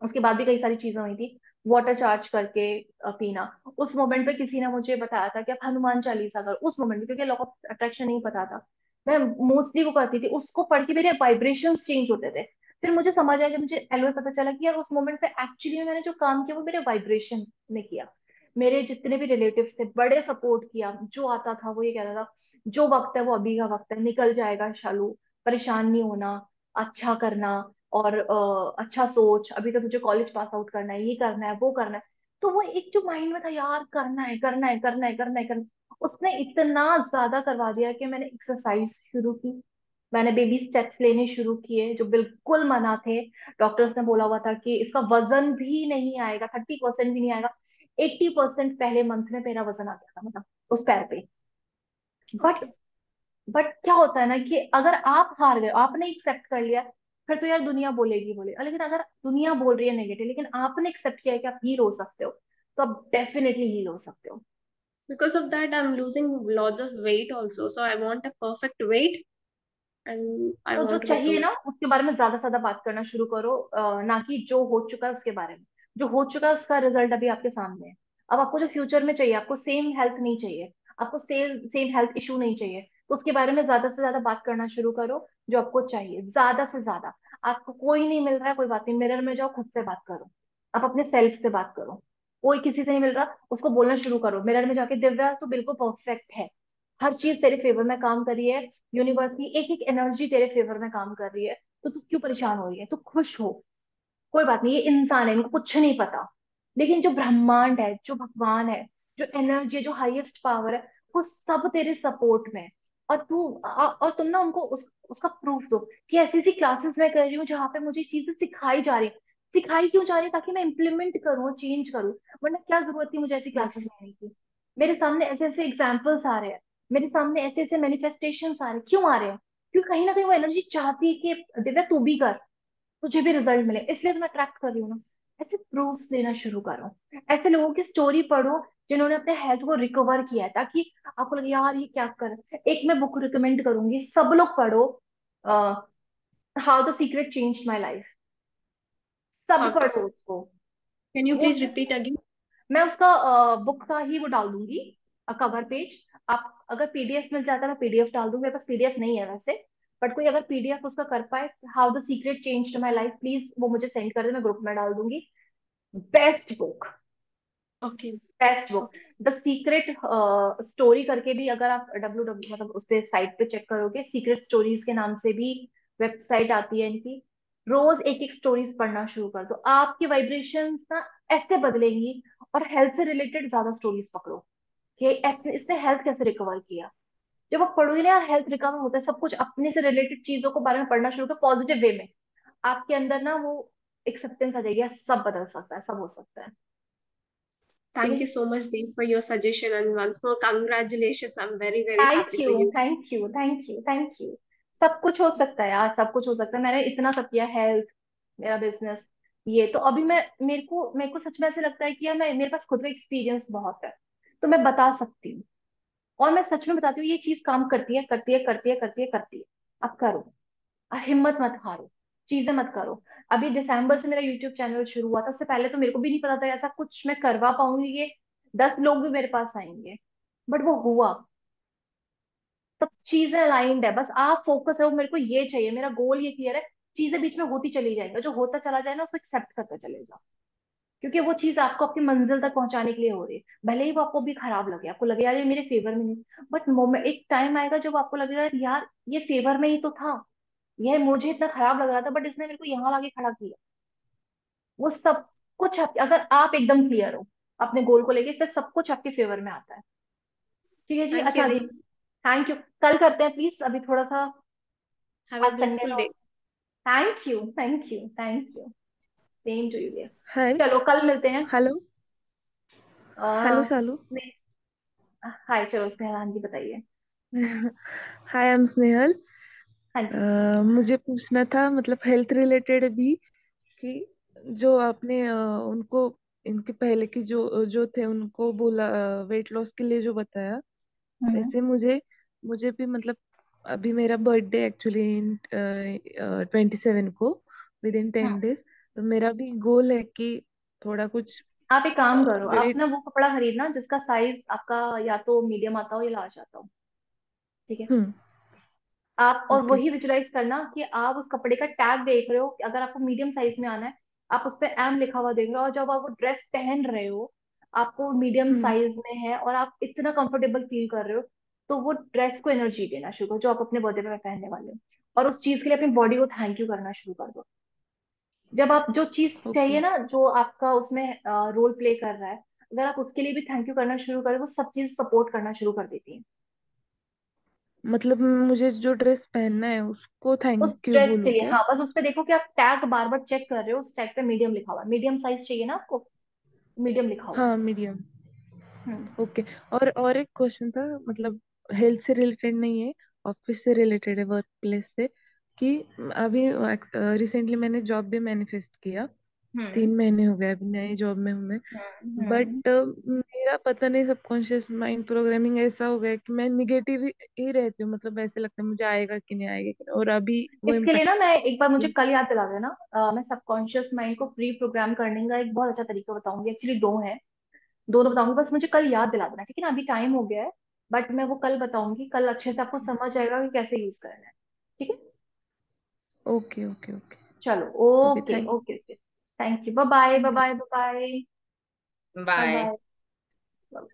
उसके बाद भी कई सारी चीजें हुई थी, वाटर चार्ज करके पीना, उस मोमेंट पे किसी ने मुझे बताया था कि आप हनुमान चालीसा करो, उस मोमेंट में, क्योंकि लॉ ऑफ अट्रैक्शन नहीं पता था, मैं मोस्टली वो करती थी, उसको पढ़ के मेरे वाइब्रेशंस चेंज होते थे। फिर मुझे समझ आया, जब मुझे एलओए पता चला कि यार उस मोमेंट पे एक्चुअली में मैंने जो काम किया वो मेरे वाइब्रेशन ने किया। मेरे जितने भी रिलेटिव्स थे बड़े सपोर्ट किया, जो आता था वो ये कहता था जो वक्त है वो अभी का वक्त है, निकल जाएगा शालू, परेशान नहीं होना, अच्छा करना, और अच्छा सोच, अभी तो तुझे कॉलेज पास आउट करना है, ये करना है वो करना है। तो वो एक जो माइंड में था यार करना है करना है करना है करना है करना है, उसने इतना ज्यादा करवा दिया कि मैंने एक्सरसाइज शुरू की, मैंने बेबी स्टेप्स लेने शुरू किए जो बिल्कुल मना थे। डॉक्टर्स ने बोला हुआ था कि इसका वजन भी नहीं आएगा, 30% भी नहीं आएगा, 80% पहले मंथ में मेरा वजन आ गया था, मतलब उस पैर पे। But Okay. बट क्या होता है ना कि अगर आप हार गए, आपने एक्सेप्ट कर लिया, फिर तो यार दुनिया बोलेगी बोलेगी, लेकिन अगर दुनिया बोल रही है नेगेटिव लेकिन आपने एक्सेप्ट किया है कि आप हील हो सकते हो, तो आप डेफिनेटली हील हो सकते हो। Because of that, I'm losing lots of weight also. So I want a perfect weight and I तो जो want to चाहिए become ना it. उसके बारे में ज्यादा से ज्यादा बात करना शुरू करो, ना कि जो हो चुका है उसके बारे में। जो हो चुका है उसका रिजल्ट अभी आपके सामने है। अब आपको जो फ्यूचर में चाहिए, आपको सेम हेल्थ नहीं चाहिए, आपको सेम सेम हेल्थ इशू नहीं चाहिए, तो उसके बारे में ज्यादा से ज्यादा बात करना शुरू करो। जो आपको चाहिए ज्यादा से ज्यादा, आपको कोई नहीं मिल रहा है कोई बात नहीं, मिरर में जाओ, खुद से बात करो, आप अपने सेल्फ से बात करो। कोई किसी से नहीं मिल रहा, उसको बोलना शुरू करो मिरर में जाके, दिव्या तो बिल्कुल परफेक्ट है, हर चीज तेरे फेवर में काम कर रही है, यूनिवर्स की एक एक एनर्जी तेरे फेवर में काम कर रही है, तो तू क्यों परेशान हो रही है, तू खुश हो। कोई बात नहीं, ये इंसान है, इनको कुछ नहीं पता, लेकिन जो ब्रह्मांड है, जो भगवान है, जो एनर्जी है, जो हाईएस्ट पावर है, वो सब तेरे सपोर्ट में है। और और तुम ना उनको उसका प्रूफ दो कि ऐसी ऐसी क्लासेस मैं कर रही हूँ जहाँ पे मुझे चीजें सिखाई जा रही है। सिखाई क्यों जा रही है? ताकि मैं इम्प्लीमेंट करूँ, चेंज करूँ, वरना क्या जरूरत थी मुझे ऐसी क्लासेस Yes. लेने की। मेरे सामने ऐसे ऐसे एग्जाम्पल्स आ रहे हैं, मेरे सामने ऐसे ऐसे मैनिफेस्टेशन आ रहे हैं, क्यों आ रहे हैं? क्योंकि कहीं ना कहीं वो एनर्जी चाहती है कि दिव्या तू भी कर, तुझे भी रिजल्ट मिले, इसलिए तो मैं अट्रैक्ट कर रही हूँ ना। ऐसे प्रूफ्स देना शुरू करो, ऐसे लोगों की स्टोरी पढ़ो जिन्होंने अपने हेल्थ को रिकवर किया है, ताकि आपको लगे यार ये क्या कर। एक मैं बुक रिकमेंड करूंगी, सब लोग पढ़ो, how the secret change my life, सब How to? पढ़ो उसको। Can you वो please सिर्फ, repeat again? मैं उसका बुक का ही वो डाल दूंगी, कवर पेज। आप अगर पीडीएफ मिल जाता है मैं पीडीएफ डाल दूंगी, मेरे पास पीडीएफ नहीं है वैसे, बट कोई अगर पीडीएफ उसका कर पाए, how the secret change my life, please वो मुझे सेंड कर दे, मैं ग्रुप में डाल दूंगी। Best book, Okay. Best book. Okay. The secret story करके भी, अगर आप मतलब उस पे साइट पे चेक करोगे, सीक्रेट स्टोरीज के नाम से भी वेबसाइट आती है इनकी। रोज एक एक स्टोरीज पढ़ना शुरू कर दो, आपकी वाइब्रेशंस ना ऐसे बदलेंगी। और हेल्थ से रिलेटेड ज्यादा स्टोरीज पकड़ो कि ऐसे इसने हेल्थ कैसे रिकवर किया। जब आप पढ़ोगे ना यार हेल्थ रिकवर होता है, सब कुछ अपने से रिलेटेड चीजों को बारे में पढ़ना शुरू करो पॉजिटिव वे में, आपके अंदर ना वो एक्सेप्टेंस आ जाएगी, यार सब बदल सकता है, सब हो सकता है। ठीक Thank है। you so much, Deep, for your suggestion. And once more, congratulations. I'm very, very thank happy for you you. Thank you thank you thank you. सब कुछ हो सकता है यार, सब कुछ हो सकता है, मैंने इतना सब किया, हेल्थ, मेरा बिजनेस, ये तो अभी मैं, मेरे को सच में ऐसे लगता है कि यार मैं, मेरे पास खुद का एक्सपीरियंस बहुत है, तो मैं बता सकती हूँ। और मैं सच में बताती हूँ ये चीज काम करती है करती है करती है करती है करती है। अब करो, हिम्मत मत हारो, चीजें मत करो। अभी दिसंबर से मेरा यूट्यूब चैनल शुरू हुआ था, उससे पहले तो मेरे को भी नहीं पता था ऐसा कुछ मैं करवा पाऊंगी, ये 10 लोग भी मेरे पास आएंगे, बट वो हुआ। सब चीजें अलाइंड है, बस आप फोकस रहो, मेरे को ये चाहिए, मेरा गोल ये क्लियर है, चीजें बीच में होती चली जाएंगी, जो होता चला जाए ना उसको एक्सेप्ट करते चले जाओ। क्योंकि वो चीज आपको आपकी मंजिल तक पहुंचाने के लिए हो रही है। भले ही वो आपको भी खराब लगे, आपको लगे यार ये मेरे फेवर में नहीं, बट मोमेंट, एक टाइम आएगा जब आपको लगेगा यार ये फेवर में ही तो था, यह मुझे इतना खराब लग रहा था बट इसने मेरे को यहाँ लाके खड़ा किया। वो सब कुछ अगर आप एकदम क्लियर हो अपने गोल को लेके, फिर सब कुछ आपके फेवर में आता है। ठीक है जी, Thank you, अच्छा जी, Nim. Thank you. कल करते हैं प्लीज, अभी थोड़ा सा, Have a आज संडे blissful था। day. Thank you, thank you, thank you, same to you dear. Hi. चलो कल मिलते हैं। हेलो। हेलो आ, शालू। हाय, चलो स्नेहा, हाँ जी बताइए। हाय, आई एम स्नेहल। हाँ जी। मुझे पूछना था मतलब हेल्थ रिलेटेड भी, कि जो आपने उनको, इनके पहले की जो जो थे उनको बोला वेट लॉस के लिए जो बताया, हम्म। वैसे मुझे मुझे भी मतलब अभी मेरा बर्थडे एक्चुअली इन 27 को, विद इन हम्म। 10 डेज। तो मेरा भी गोल है कि थोड़ा कुछ आप एक काम करो, आप वेट। ना वो कपड़ा खरीदना जिसका साइज आपका या तो मीडियम आता हो या लार्ज आता हो। ठीक है। हम्म। आप और ओके। वही विजुलाइज करना कि आप उस कपड़े का टैग देख रहे हो, कि अगर आपको मीडियम साइज में आना है, आप उस पे एम लिखा हुआ देख रहे हो, और जब आप वो ड्रेस पहन रहे हो, आपको मीडियम हम्म। साइज में है और आप इतना कंफर्टेबल फील कर रहे हो, तो वो ड्रेस को एनर्जी देना शुरू करो जो आप अपने बर्थडे में पहनने वाले हो। और उस चीज के लिए अपनी बॉडी को थैंक यू करना शुरू कर दो। जब आप जो चीज ओके। चाहिए ना, जो आपका उसमें रोल प्ले कर रहा है, अगर आप उसके लिए भी थैंक यू करना शुरू करें, वो सब चीज सपोर्ट करना शुरू कर देती है। मतलब मुझे जो ड्रेस पहनना है उसको उस थैंक यू ड्रेस के बोलूं लिए, क्या? हाँ, बस उस पे देखो कि आप टैग बार बार चेक कर रहे हो, उस टैग पे मीडियम लिखा हुआ है, मीडियम साइज चाहिए ना आपको, मीडियम लिखा हुआ है। हाँ, मीडियम। हम्म। ओके। और एक क्वेश्चन था, मतलब हेल्थ से रिलेटेड नहीं है, ऑफिस से रिलेटेड है, वर्क प्लेस से, कि अभी रिसेंटली मैंने जॉब भी मैनिफेस्ट किया। हम्म। 3 महीने हो गए अभी नए जॉब में हूँ मैं। हम्म। बट मेरा पता नहीं, सबकॉन्शियस माइंड प्रोग्रामिंग ऐसा हो गया है कि मैं निगेटिव ही रहती हूँ, मतलब ऐसे लगता है मुझे आएगा कि नहीं आएगा कि नहीं, और अभी वो इसके लिए इम्पैक्ट। ना, मैं एक बार, मुझे कल याद दिला देना, मैं सबकॉन्शियस माइंड को प्री प्रोग्राम करने का एक बहुत अच्छा तरीका बताऊंगी, एक्चुअली दो हैं, दोनों बताऊंगी, बस मुझे कल याद दिला देना, ठीक है ना, अभी टाइम हो गया है, बट मैं वो कल बताऊंगी, कल अच्छे से आपको समझ आएगा कि कैसे यूज करना है। ठीक है। Okay, okay, okay. चलो, okay, okay thank okay okay, thank you, bye bye, bye you. Bye, bye bye, bye bye. Bye.